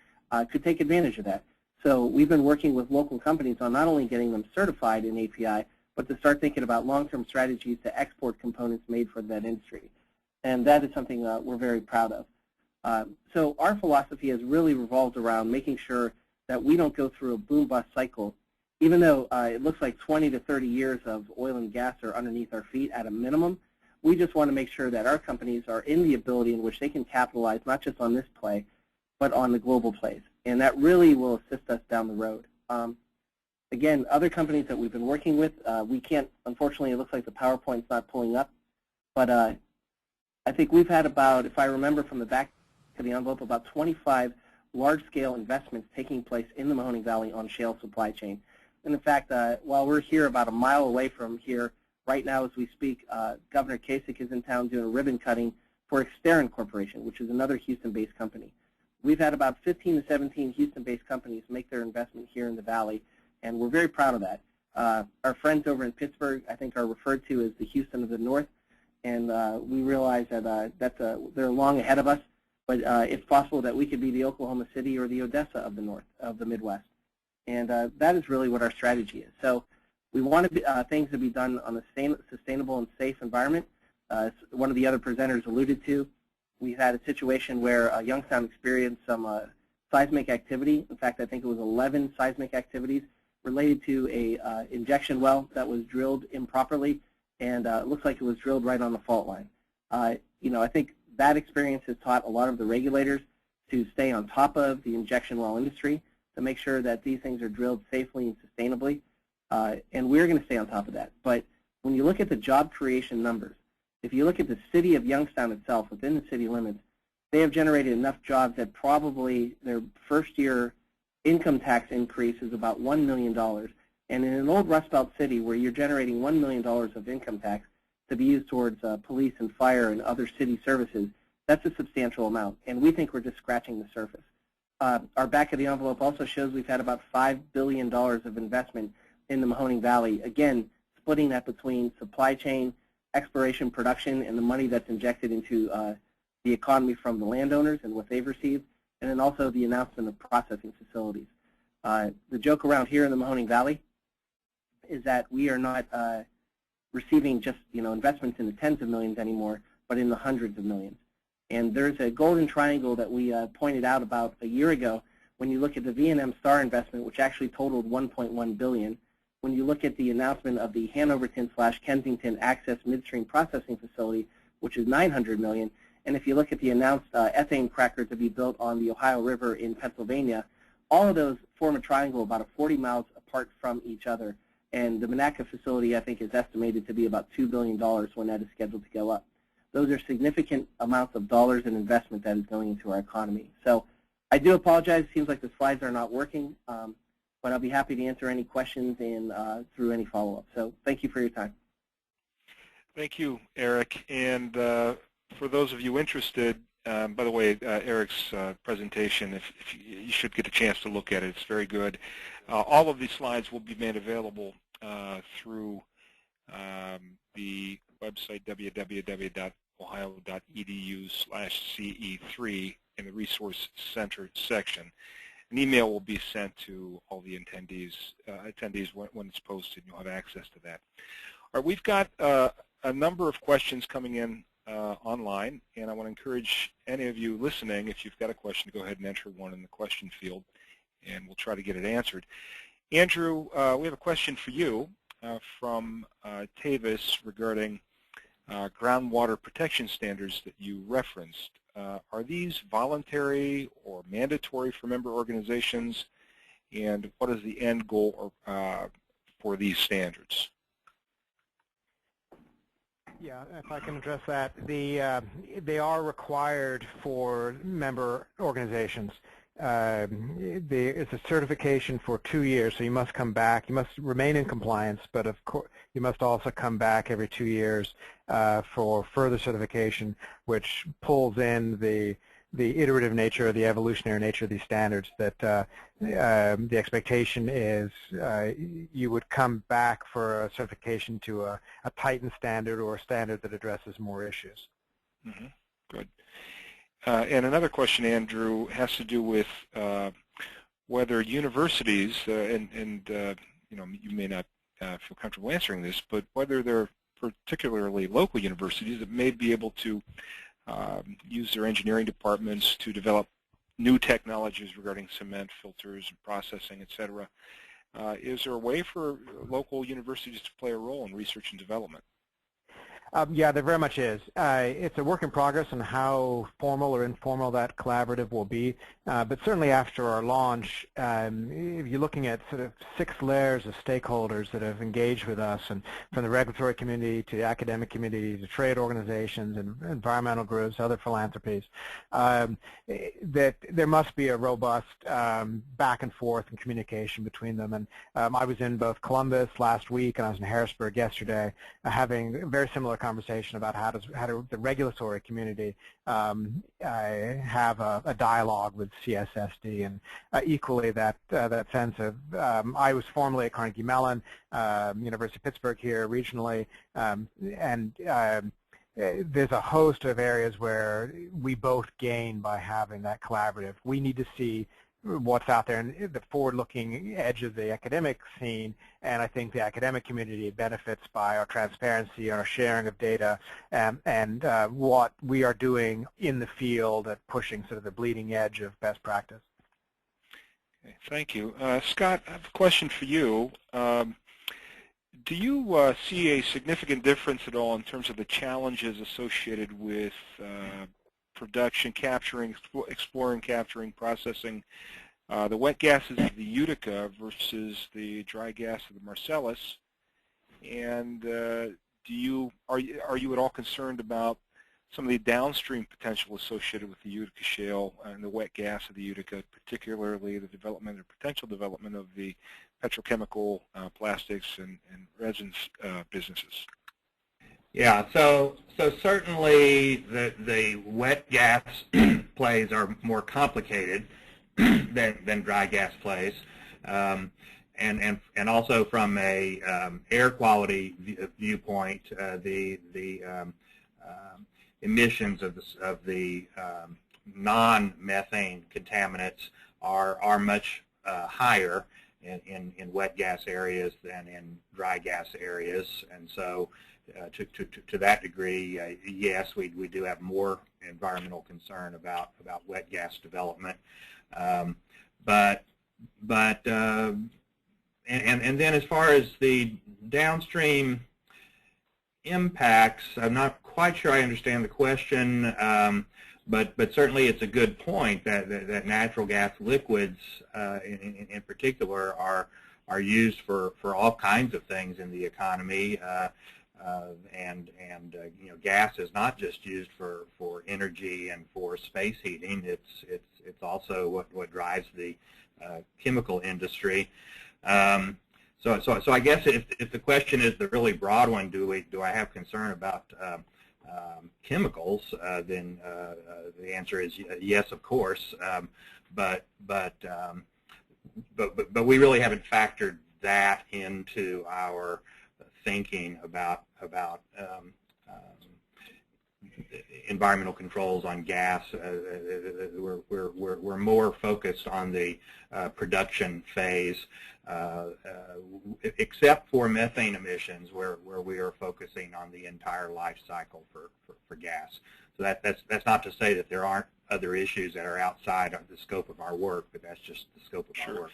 could take advantage of that. So we've been working with local companies on not only getting them certified in API, but to start thinking about long-term strategies to export components made for that industry. And that is something we're very proud of. So our philosophy has really revolved around making sure that we don't go through a boom-bust cycle. Even though it looks like 20 to 30 years of oil and gas are underneath our feet at a minimum, we just want to make sure that our companies are in the ability in which they can capitalize not just on this play, but on the global plays. And that really will assist us down the road. Again, other companies that we've been working with, we can't, unfortunately, it looks like the PowerPoint's not pulling up, but I think we've had about, if I remember from the back of the envelope, about 25 large-scale investments taking place in the Mahoning Valley on shale supply chain. And in fact, while we're here about a mile away from here, right now as we speak, Governor Kasich is in town doing a ribbon cutting for Exterran Corporation, which is another Houston-based company. We've had about 15 to 17 Houston-based companies make their investment here in the Valley, and we're very proud of that. Our friends over in Pittsburgh, I think, are referred to as the Houston of the North, and we realize that they're long ahead of us, but it's possible that we could be the Oklahoma City or the Odessa of the North, of the Midwest. And that is really what our strategy is. So we want things to be done on a sustainable and safe environment. One of the other presenters alluded to, we've had a situation where Youngstown experienced some seismic activity. In fact, I think it was 11 seismic activities related to a injection well that was drilled improperly, and it looks like it was drilled right on the fault line. I think that experience has taught a lot of the regulators to stay on top of the injection well industry to make sure that these things are drilled safely and sustainably, and we're going to stay on top of that. But when you look at the job creation numbers, if you look at the city of Youngstown itself, within the city limits, they have generated enough jobs that probably their first-year income tax increase is about $1 million. And in an old Rust Belt city where you're generating $1 million of income tax to be used towards police and fire and other city services, that's a substantial amount. And we think we're just scratching the surface. Our back of the envelope also shows we've had about $5 billion of investment in the Mahoning Valley, again, splitting that between supply chain, exploration, production, and the money that's injected into the economy from the landowners and what they've received, and then also the announcement of processing facilities. The joke around here in the Mahoning Valley is that we are not receiving just investments in the tens of millions anymore, but in the hundreds of millions. And there's a golden triangle that we pointed out about a year ago when you look at the V&M Star investment, which actually totaled $1.1 billion. When you look at the announcement of the Hanoverton/Kensington Access Midstream Processing Facility, which is $900 million, and if you look at the announced ethane cracker to be built on the Ohio River in Pennsylvania, all of those form a triangle about 40 miles apart from each other. And the Monaca facility, I think, is estimated to be about $2 billion when that is scheduled to go up. Those are significant amounts of dollars and investment that is going into our economy. So I do apologize. It seems like the slides are not working, but I'll be happy to answer any questions and through any follow-up. So thank you for your time. Thank you, Eric. And for those of you interested, by the way, Eric's presentation, if you should get a chance to look at it, it's very good. All of these slides will be made available through the website www.ohio.edu/CE3 in the Resource Center section. An email will be sent to all the attendees when it's posted, and you'll have access to that. All right, we've got a number of questions coming in online, and I want to encourage any of you listening, if you've got a question, to go ahead and enter one in the question field, and we'll try to get it answered. Andrew, we have a question for you from Tavis regarding groundwater protection standards that you referenced. Are these voluntary or mandatory for member organizations, and what is the end goal for these standards? Yeah, if I can address that, they are required for member organizations. It's a certification for 2 years, so you must come back. You must remain in compliance, but of course you must also come back every 2 years for further certification, which pulls in the iterative nature, the evolutionary nature of these standards. That the expectation is you would come back for a certification to a tightened standard or a standard that addresses more issues. Mm-hmm. Good. And another question, Andrew, has to do with whether universities, and you know, you may not feel comfortable answering this, but whether they're particularly local universities that may be able to use their engineering departments to develop new technologies regarding cement filters and processing, et cetera. Is there a way for local universities to play a role in research and development? Yeah, there very much is. It's a work in progress on how formal or informal that collaborative will be. But certainly after our launch, if you're looking at sort of 6 layers of stakeholders that have engaged with us, and from the regulatory community to the academic community to trade organizations and environmental groups, other philanthropies, that there must be a robust back and forth and communication between them. And I was in both Columbus last week and I was in Harrisburg yesterday, having a very similar conversation about how does the regulatory community have a dialogue with CSSD, and equally that sense of I was formerly at Carnegie Mellon, University of Pittsburgh here regionally, and there's a host of areas where we both gain by having that collaborative. We need to see what's out there in the forward-looking edge of the academic scene, and I think the academic community benefits by our transparency, our sharing of data, and what we are doing in the field at pushing sort of the bleeding edge of best practice. Okay, thank you. Scott, I have a question for you. Do you see a significant difference at all in terms of the challenges associated with production, capturing, exploring, capturing, processing the wet gases of the Utica versus the dry gas of the Marcellus? And are you at all concerned about some of the downstream potential associated with the Utica Shale and the wet gas of the Utica, particularly the development or potential development of the petrochemical, plastics, and resins businesses? Yeah, so certainly the wet gas plays are more complicated than dry gas plays, and also from a air quality viewpoint, the emissions of the non-methane contaminants are much higher in wet gas areas than in dry gas areas, and so to that degree, yes, we do have more environmental concern about wet gas development, and then as far as the downstream impacts, I'm not quite sure I understand the question, but certainly it's a good point that natural gas liquids in particular are used for all kinds of things in the economy. And you know, gas is not just used for energy and for space heating. It's also what drives the chemical industry. So I guess if the question is the really broad one, do I have concern about chemicals? Then the answer is yes, of course. But we really haven't factored that into our thinking about environmental controls on gas. We're more focused on the production phase, except for methane emissions, where we are focusing on the entire life cycle for gas. So that's not to say that there aren't other issues that are outside of the scope of our work, but that's just the scope of our work.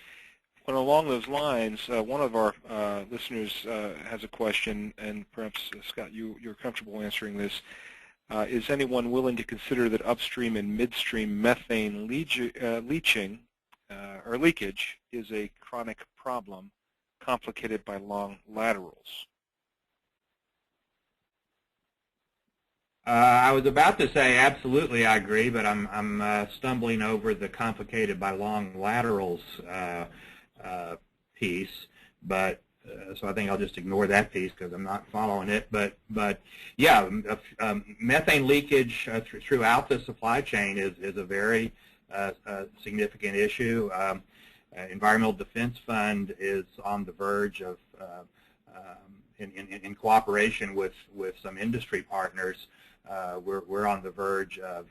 Well, along those lines, one of our listeners has a question, and perhaps, Scott, you're comfortable answering this. Is anyone willing to consider that upstream and midstream methane leaching or leakage is a chronic problem complicated by long laterals? I was about to say absolutely I agree, but I'm stumbling over the complicated by long laterals piece, but so I think I'll just ignore that piece because I'm not following it. But yeah, methane leakage throughout the supply chain is a very significant issue. Environmental Defense Fund is on the verge of, in cooperation with some industry partners, we're on the verge of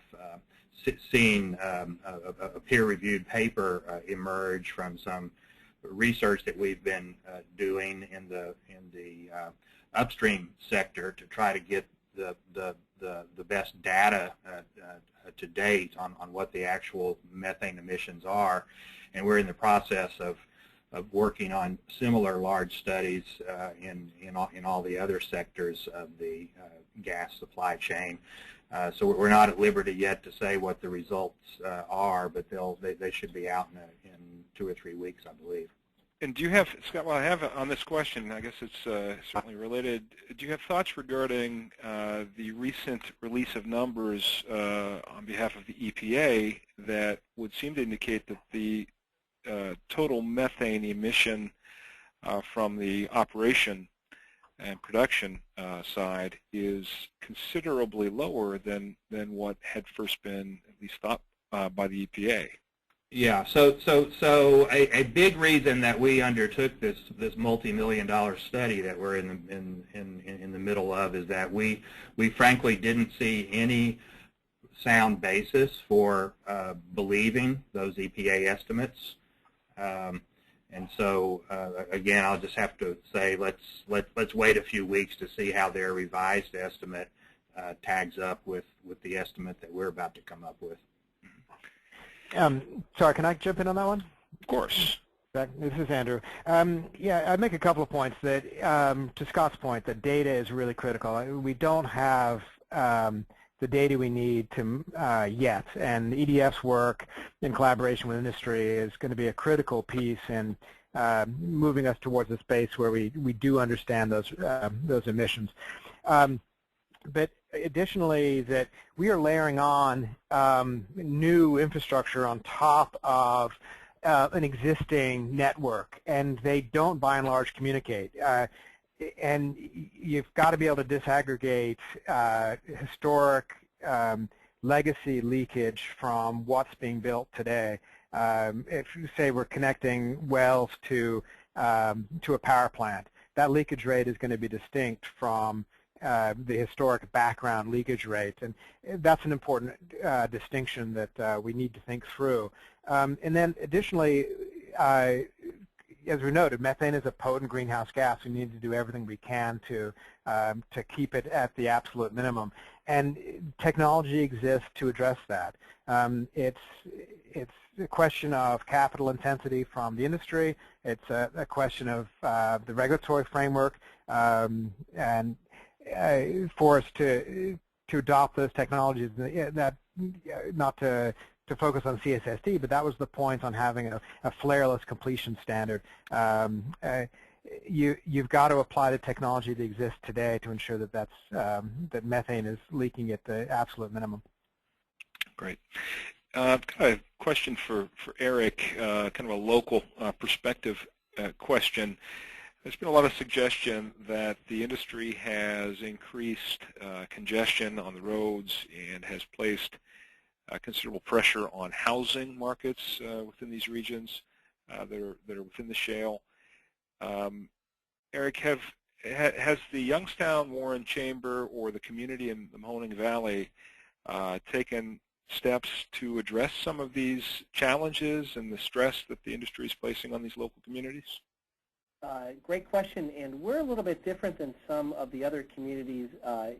seeing a peer-reviewed paper emerge from some research that we've been doing in the upstream sector to try to get the best data to date on what the actual methane emissions are, and we're in the process of working on similar large studies in all the other sectors of the gas supply chain. So we're not at liberty yet to say what the results are, but they should be out in 2 or 3 weeks, I believe. And do you have, Scott, while I have on this question, I guess it's certainly related, do you have thoughts regarding the recent release of numbers on behalf of the EPA that would seem to indicate that the total methane emission from the operation and production side is considerably lower than what had first been at least thought by the EPA? Yeah, so a big reason that we undertook this multi-million-dollar study that we're in the middle of is that we frankly didn't see any sound basis for believing those EPA estimates, and so again, I'll just have to say let's wait a few weeks to see how their revised estimate tags up with the estimate that we're about to come up with. Sorry, can I jump in on that one? Of course. This is Andrew. Yeah, I'd make a couple of points that, to Scott's point, that data is really critical. We don't have the data we need to yet, and EDF's work in collaboration with industry is going to be a critical piece in moving us towards a space where we do understand those emissions. But additionally, that we are layering on new infrastructure on top of an existing network, and they don't, by and large, communicate. And you've got to be able to disaggregate historic legacy leakage from what's being built today. If you say we're connecting wells to a power plant, that leakage rate is going to be distinct from the historic background leakage rates, and that's an important distinction that we need to think through. And then additionally, as we noted, methane is a potent greenhouse gas. We need to do everything we can to keep it at the absolute minimum, and technology exists to address that. It's a question of capital intensity from the industry. It's a question of the regulatory framework, and for us to adopt those technologies, that not to focus on CSSD, but that was the point on having a flareless completion standard. You've got to apply the technology that exists today to ensure that that methane is leaking at the absolute minimum. Great. I've got a question for Eric, kind of a local perspective question. There's been a lot of suggestion that the industry has increased congestion on the roads and has placed considerable pressure on housing markets within these regions that are within the shale. Eric, has the Youngstown Warren Chamber or the community in the Mahoning Valley taken steps to address some of these challenges and the stress that the industry is placing on these local communities? Great question, and we're a little bit different than some of the other communities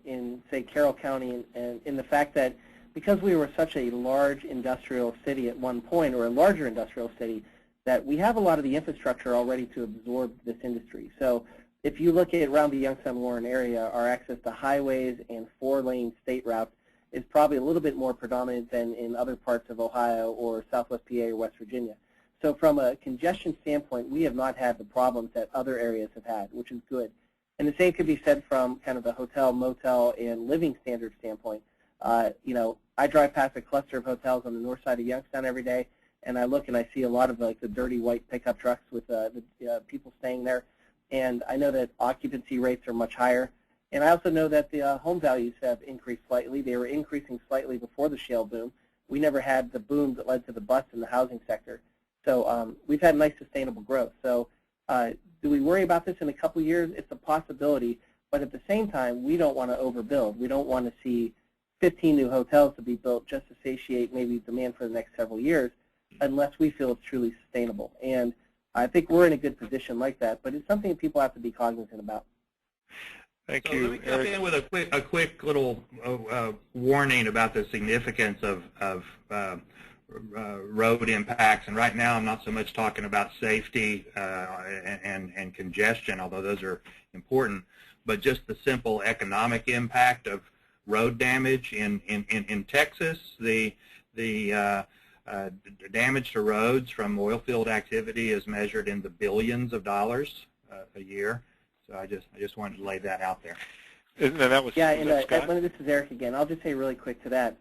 in, say, Carroll County, and in the fact that because we were such a large industrial city at one point, or a larger industrial city, that we have a lot of the infrastructure already to absorb this industry. So if you look at around the Youngstown Warren area, our access to highways and 4-lane state routes is probably a little bit more predominant than in other parts of Ohio or Southwest PA or West Virginia. So from a congestion standpoint, we have not had the problems that other areas have had, which is good. And the same could be said from kind of the hotel, motel, and living standard standpoint. You know, I drive past a cluster of hotels on the north side of Youngstown every day, and I look and I see a lot of like the dirty white pickup trucks with the people staying there. And I know that occupancy rates are much higher. And I also know that the home values have increased slightly. They were increasing slightly before the shale boom. We never had the boom that led to the bust in the housing sector. So we've had nice sustainable growth. So do we worry about this in a couple of years? It's a possibility. But at the same time, we don't want to overbuild. We don't want to see 15 new hotels to be built just to satiate maybe demand for the next several years unless we feel it's truly sustainable. And I think we're in a good position like that. But it's something that people have to be cognizant about. Thank So you. let me jump in with a quick little warning about the significance of road impacts. And right now I'm not so much talking about safety and congestion, although those are important, but just the simple economic impact of road damage in Texas. The damage to roads from oil field activity is measured in the billions of dollars a year. So I just wanted to lay that out there. And that was, yeah, and Scott? this is Eric again. I'll just say really quick to that.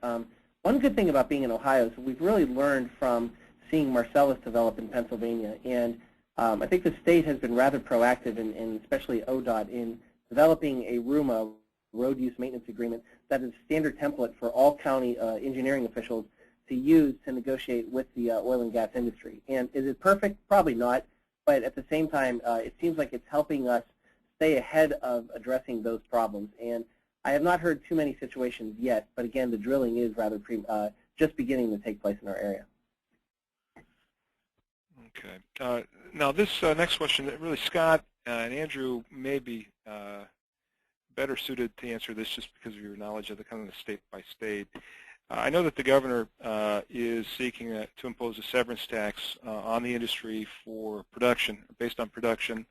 One good thing about being in Ohio is we've really learned from seeing Marcellus develop in Pennsylvania. And I think the state has been rather proactive, in especially ODOT, in developing a RUMA, road use maintenance agreement, that is a standard template for all county engineering officials to use to negotiate with the oil and gas industry. And is it perfect? Probably not. But at the same time, it seems like it's helping us stay ahead of addressing those problems. And I have not heard too many situations yet, but again, the drilling is rather just beginning to take place in our area. Okay. Now this next question, really Scott and Andrew may be better suited to answer this just because of your knowledge of the kind of the state by state. I know that the governor is seeking to impose a severance tax on the industry for production, based on production,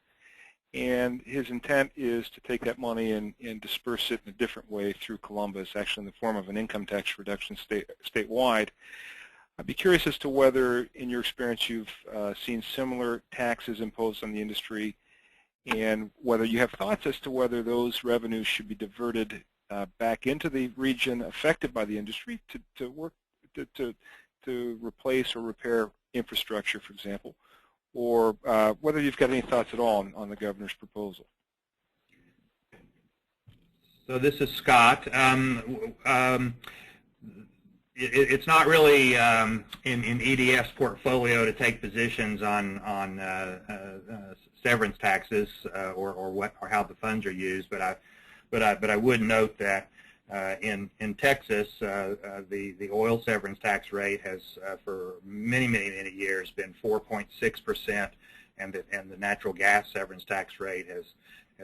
and his intent is to take that money and disperse it in a different way through Columbus, actually in the form of an income tax reduction statewide. I'd be curious as to whether, in your experience, you've seen similar taxes imposed on the industry, and whether you have thoughts as to whether those revenues should be diverted back into the region affected by the industry to replace or repair infrastructure, for example, or whether you've got any thoughts at all on the governor's proposal. So this is Scott. It's not really in EDF's portfolio to take positions on severance taxes or how the funds are used, but I would note that in Texas, the oil severance tax rate has for many years been 4.6%, and the natural gas severance tax rate has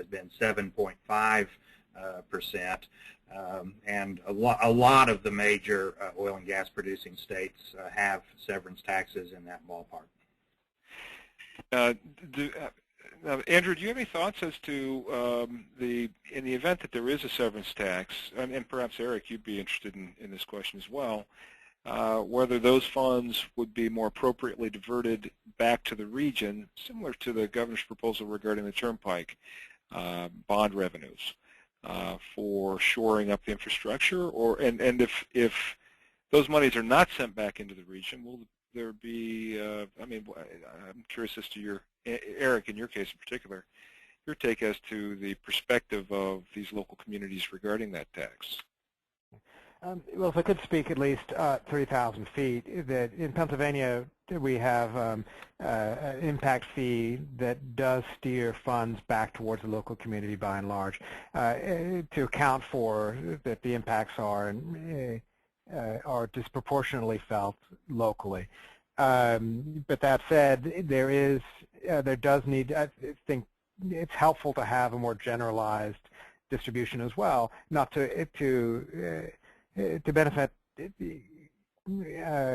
been 7.5%. And a lot of the major oil and gas producing states have severance taxes in that ballpark. Now, Andrew, do you have any thoughts as to in the event that there is a severance tax, and perhaps Eric, you'd be interested in this question as well, whether those funds would be more appropriately diverted back to the region, similar to the governor's proposal regarding the turnpike bond revenues for shoring up the infrastructure, and if those monies are not sent back into the region, will there be, I mean, I'm curious as to Eric, in your case in particular, your take as to the perspective of these local communities regarding that tax. Well, if I could speak at least 30,000 feet, that in Pennsylvania we have an impact fee that does steer funds back towards the local community by and large to account for that the impacts are disproportionately felt locally. But that said, there does need, I think it's helpful to have a more generalized distribution as well, not to benefit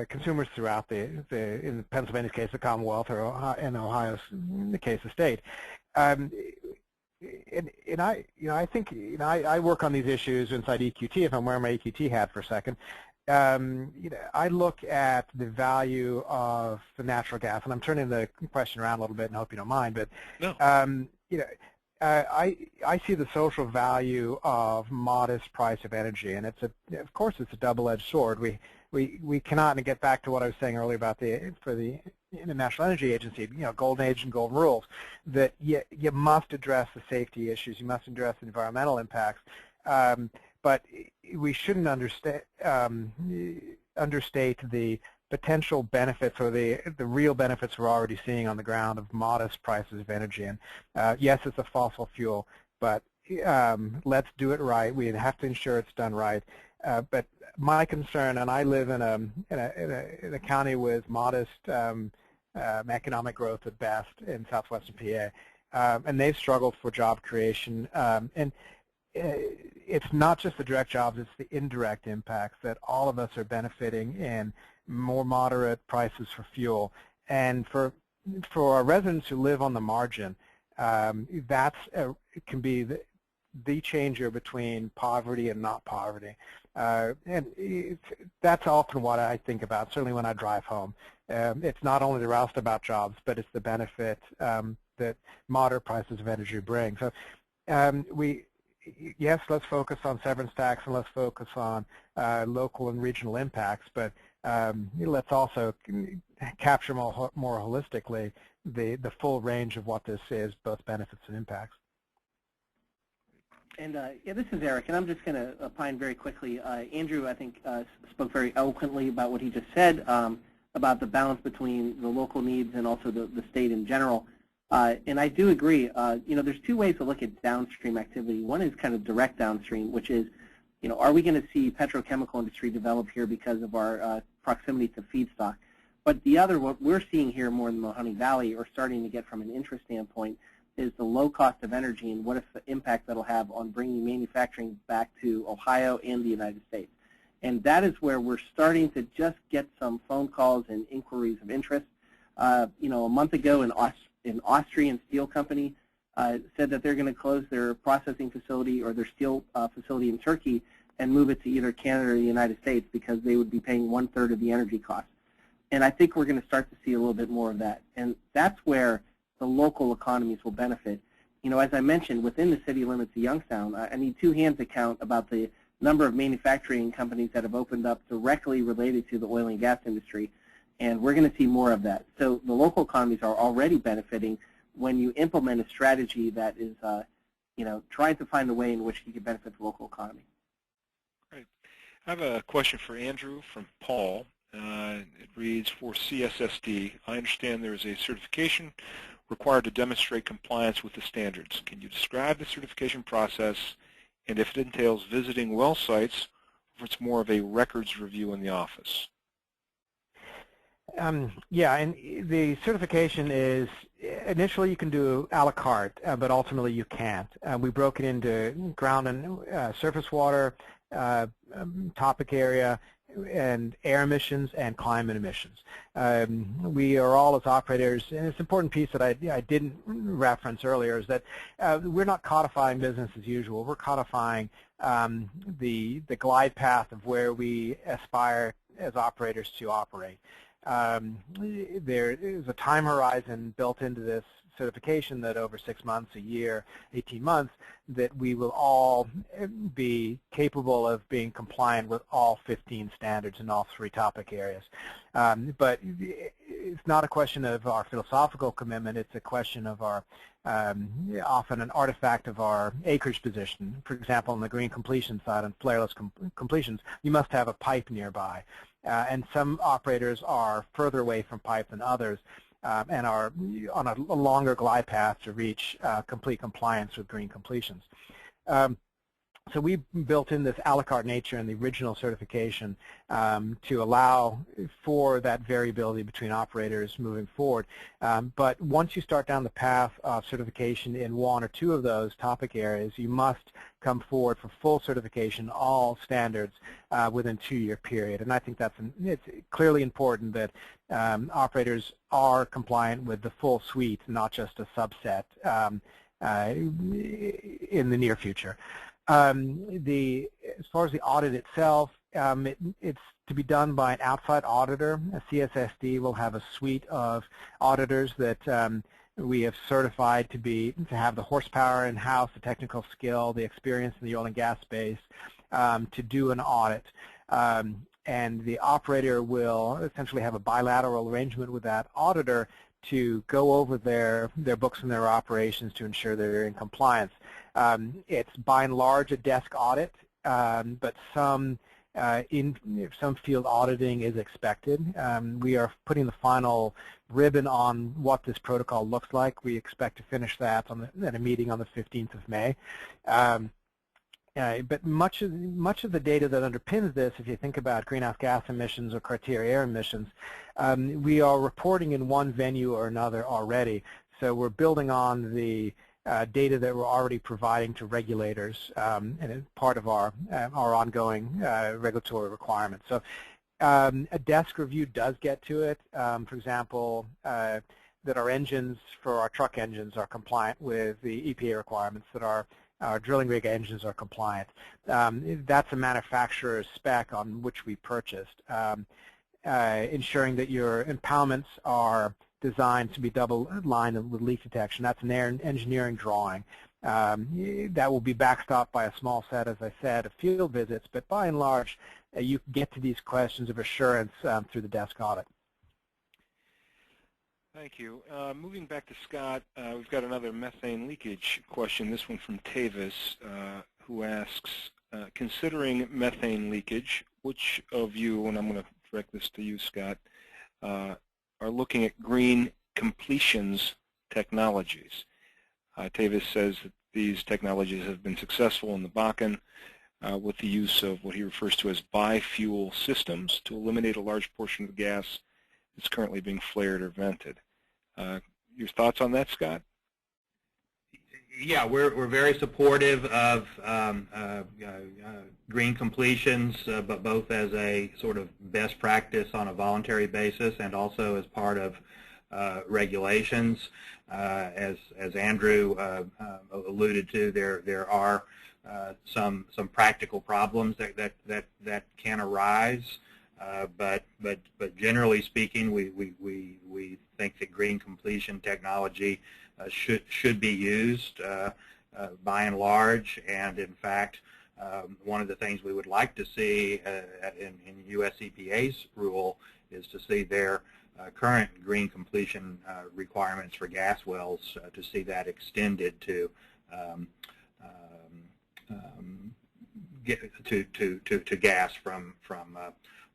consumers throughout in Pennsylvania's case, the Commonwealth, or in Ohio's in the case, the state. And I think I work on these issues inside EQT. If I'm wearing my EQT hat for a second, I look at the value of the natural gas, and I'm turning the question around a little bit, and I hope you don't mind. But no. I see the social value of modest price of energy, and of course it's a double-edged sword. We cannot, and get back to what I was saying earlier about for the International Energy Agency, golden age and golden rules, that you must address the safety issues, you must address the environmental impacts, but we shouldn't understate the potential benefits or the real benefits we're already seeing on the ground of modest prices of energy. And yes, it's a fossil fuel, but let's do it right. We have to ensure it's done right. But my concern, and I live in a county with modest economic growth at best in southwestern PA, and they've struggled for job creation. And it's not just the direct jobs, it's the indirect impacts that all of us are benefiting in more moderate prices for fuel. And for our residents who live on the margin, it can be the changer between poverty and not poverty. And that's often what I think about, certainly when I drive home. It's not only the roustabout jobs, but it's the benefit that moderate prices of energy bring. So yes, let's focus on severance tax and let's focus on local and regional impacts, but let's also capture more holistically the full range of what this is, both benefits and impacts. And yeah, this is Eric, and I'm just going to opine very quickly. Andrew, I think, spoke very eloquently about what he just said about the balance between the local needs and also the state in general. And I do agree. There's two ways to look at downstream activity. One is kind of direct downstream, which is, are we going to see petrochemical industry develop here because of our proximity to feedstock? But the other, what we're seeing here more in the Mahoning Valley, or starting to get from an interest standpoint, is the low cost of energy and what impact that'll have on bringing manufacturing back to Ohio and the United States. And that is where we're starting to just get some phone calls and inquiries of interest. A month ago, an Austrian steel company said that they're going to close their processing facility or their steel facility in Turkey and move it to either Canada or the United States because they would be paying 1/3 of the energy costs. And I think we're going to start to see a little bit more of that. And that's where the local economies will benefit. As I mentioned, within the city limits of Youngstown, I need two hands to count about the number of manufacturing companies that have opened up directly related to the oil and gas industry. And we're going to see more of that. So the local economies are already benefiting when you implement a strategy that is, trying to find a way in which you can benefit the local economy. Great. I have a question for Andrew from Paul. It reads, for CSSD, I understand there is a certification required to demonstrate compliance with the standards. Can you describe the certification process and if it entails visiting well sites or if it's more of a records review in the office? Yeah, and the certification is, initially you can do a la carte, but ultimately you can't. We broke it into ground and surface water, topic area, and air emissions and climate emissions. We are all as operators, and it's an important piece that I didn't reference earlier, is that we're not codifying business as usual. We're codifying the glide path of where we aspire as operators to operate. There is a time horizon built into this certification that over 6 months, a year, 18 months, that we will all be capable of being compliant with all 15 standards in all 3 topic areas. But it's not a question of our philosophical commitment, it's a question of our often an artifact of our acreage position. For example, on the green completion side, on flareless completions, you must have a pipe nearby. And some operators are further away from pipe than others and are on a longer glide path to reach complete compliance with green completions. So we built in this a la carte nature in the original certification to allow for that variability between operators moving forward. But once you start down the path of certification in 1 or 2 of those topic areas, you must come forward for full certification, all standards, within a 2-year period. And I think it's clearly important that operators are compliant with the full suite, not just a subset in the near future. As far as the audit itself, it's to be done by an outside auditor. A CSSD will have a suite of auditors that we have certified to have the horsepower in-house, the technical skill, the experience in the oil and gas space to do an audit. And the operator will essentially have a bilateral arrangement with that auditor to go over their books and their operations to ensure they're in compliance. It's by and large a desk audit, but some field auditing is expected. We are putting the final ribbon on what this protocol looks like. We expect to finish that at a meeting on the 15th of May. But much of the data that underpins this, if you think about greenhouse gas emissions or criteria air emissions, we are reporting in one venue or another already. So we're building on the data that we're already providing to regulators, and it's part of our ongoing regulatory requirements. So a desk review does get to it. For example, that our engines for our truck engines are compliant with the EPA requirements, that our drilling rig engines are compliant. That's a manufacturer's spec on which we purchased, ensuring that your impoundments are designed to be double-lined with leak detection. That's an engineering drawing. That will be backstopped by a small set, as I said, of field visits, but by and large, you get to these questions of assurance through the desk audit. Thank you. Moving back to Scott, we've got another methane leakage question, this one from Tavis, who asks, considering methane leakage, which of you, and I'm going to direct this to you, Scott, are looking at green completions technologies? Tavis says that these technologies have been successful in the Bakken with the use of what he refers to as biofuel systems to eliminate a large portion of the gas that's currently being flared or vented. Your thoughts on that, Scott? Yeah, we're very supportive of green completions, but both as a sort of best practice on a voluntary basis and also as part of regulations. As Andrew alluded to, there are some practical problems that can arise. But generally speaking, we think that green completion technology should be used by and large, and in fact, one of the things we would like to see in U.S. EPA's rule is to see their current green completion requirements for gas wells to see that extended to gas from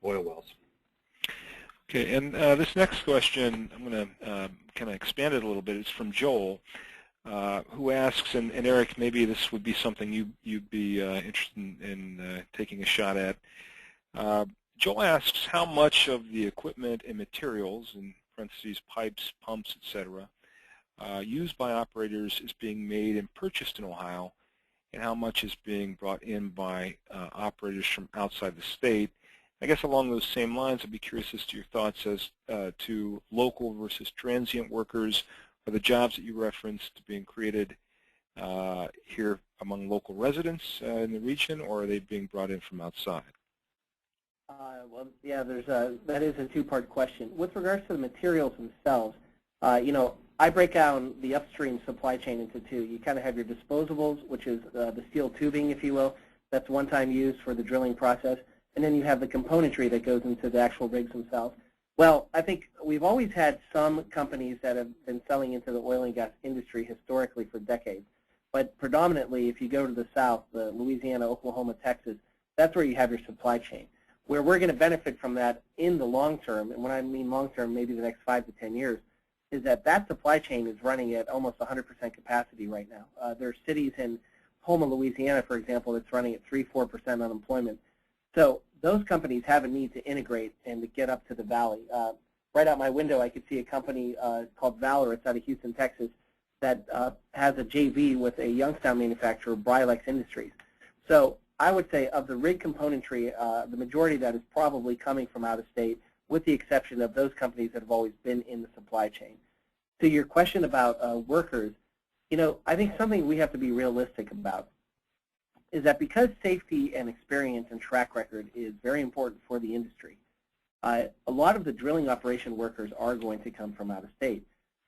oil wells. Okay, and this next question, I'm going to kind of expand it a little bit. It's from Joel, who asks, and Eric, maybe this would be something you'd be interested in taking a shot at. Joel asks how much of the equipment and materials, in parentheses, pipes, pumps, etc., used by operators is being made and purchased in Ohio, and how much is being brought in by operators from outside the state. I guess along those same lines, I'd be curious as to your thoughts as to local versus transient workers. Are the jobs that you referenced being created here among local residents in the region, or are they being brought in from outside? Well, yeah, that is a two-part question. With regards to the materials themselves, you know, I break down the upstream supply chain into two. You kind of have your disposables, which is the steel tubing, if you will. That's one-time use for the drilling process. And then you have the componentry that goes into the actual rigs themselves. Well, I think we've always had some companies that have been selling into the oil and gas industry historically for decades. But predominantly, if you go to the south, the Louisiana, Oklahoma, Texas, that's where you have your supply chain. Where we're going to benefit from that in the long term, and when I mean long term, maybe the next 5 to 10 years, is that that supply chain is running at almost 100% capacity right now. There are cities in Houma, Louisiana, for example, that's running at 3-4% unemployment. So those companies have a need to integrate and to get up to the valley. Right out my window, I could see a company called Valor. It's out of Houston, Texas, that has a JV with a Youngstown manufacturer, Brilex Industries. So I would say of the rig componentry, the majority of that is probably coming from out of state, with the exception of those companies that have always been in the supply chain. To your question about workers, I think something we have to be realistic about is that because safety and experience and track record is very important for the industry, a lot of the drilling operation workers are going to come from out of state.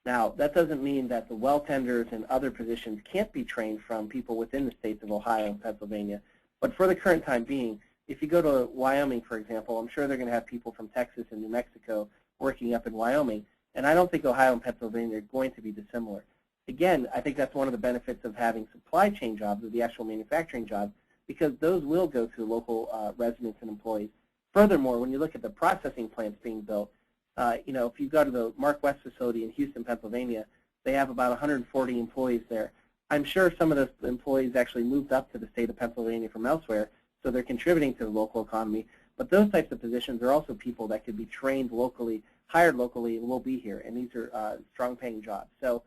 Now, that doesn't mean that the well tenders and other positions can't be trained from people within the states of Ohio and Pennsylvania, but for the current time being, if you go to Wyoming, for example, I'm sure they're going to have people from Texas and New Mexico working up in Wyoming, and I don't think Ohio and Pennsylvania are going to be dissimilar. Again, I think that's one of the benefits of having supply chain jobs, or the actual manufacturing jobs, because those will go to local residents and employees. Furthermore, when you look at the processing plants being built, if you go to the Mark West facility in Houston, Pennsylvania, they have about 140 employees there. I'm sure some of those employees actually moved up to the state of Pennsylvania from elsewhere, so they're contributing to the local economy. But those types of positions are also people that could be trained locally, hired locally, and will be here. And these are strong-paying jobs. So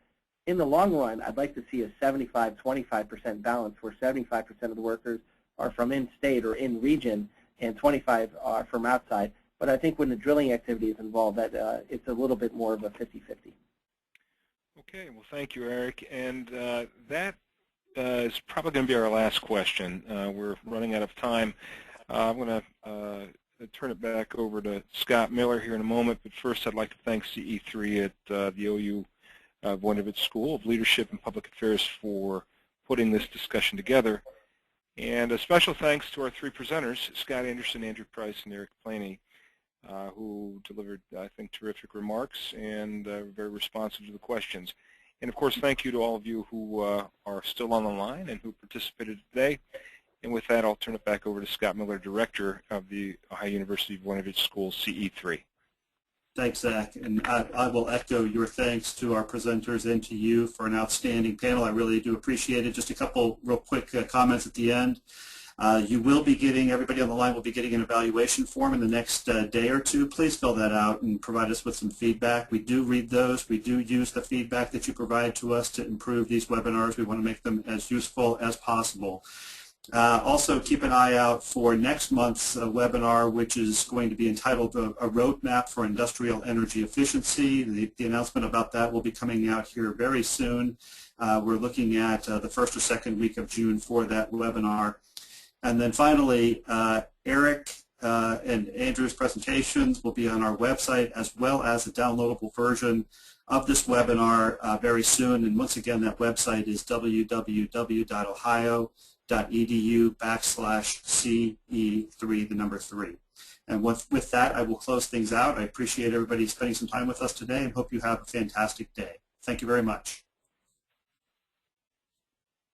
in the long run, I'd like to see a 75-25% balance, where 75% of the workers are from in-state or in-region, and 25 are from outside. But I think when the drilling activity is involved, that it's a little bit more of a 50-50. Okay, well, thank you, Eric. And that is probably going to be our last question. We're running out of time. I'm going to turn it back over to Scott Miller here in a moment, but first I'd like to thank CE3 at the OU Voinovich School of Leadership and Public Affairs for putting this discussion together. And a special thanks to our three presenters, Scott Anderson, Andrew Price, and Eric Planey, who delivered, I think, terrific remarks and very responsive to the questions. And, of course, thank you to all of you who are still on the line and who participated today. And with that, I'll turn it back over to Scott Miller, Director of the Ohio University Voinovich School, CE3. Thanks, Zach. And I will echo your thanks to our presenters and to you for an outstanding panel. I really do appreciate it. Just a couple real quick comments at the end. You will be getting, everybody on the line will be getting an evaluation form in the next day or two. Please fill that out and provide us with some feedback. We do read those. We do use the feedback that you provide to us to improve these webinars. We want to make them as useful as possible. Also, keep an eye out for next month's webinar, which is going to be entitled A Roadmap for Industrial Energy Efficiency. The announcement about that will be coming out here very soon. We're looking at the first or second week of June for that webinar. And then finally, Eric and Andrew's presentations will be on our website, as well as a downloadable version of this webinar very soon. And once again, that website is www.ohio.edu/CE3, the number 3. And with that, I will close things out. I appreciate everybody spending some time with us today and hope you have a fantastic day. Thank you very much.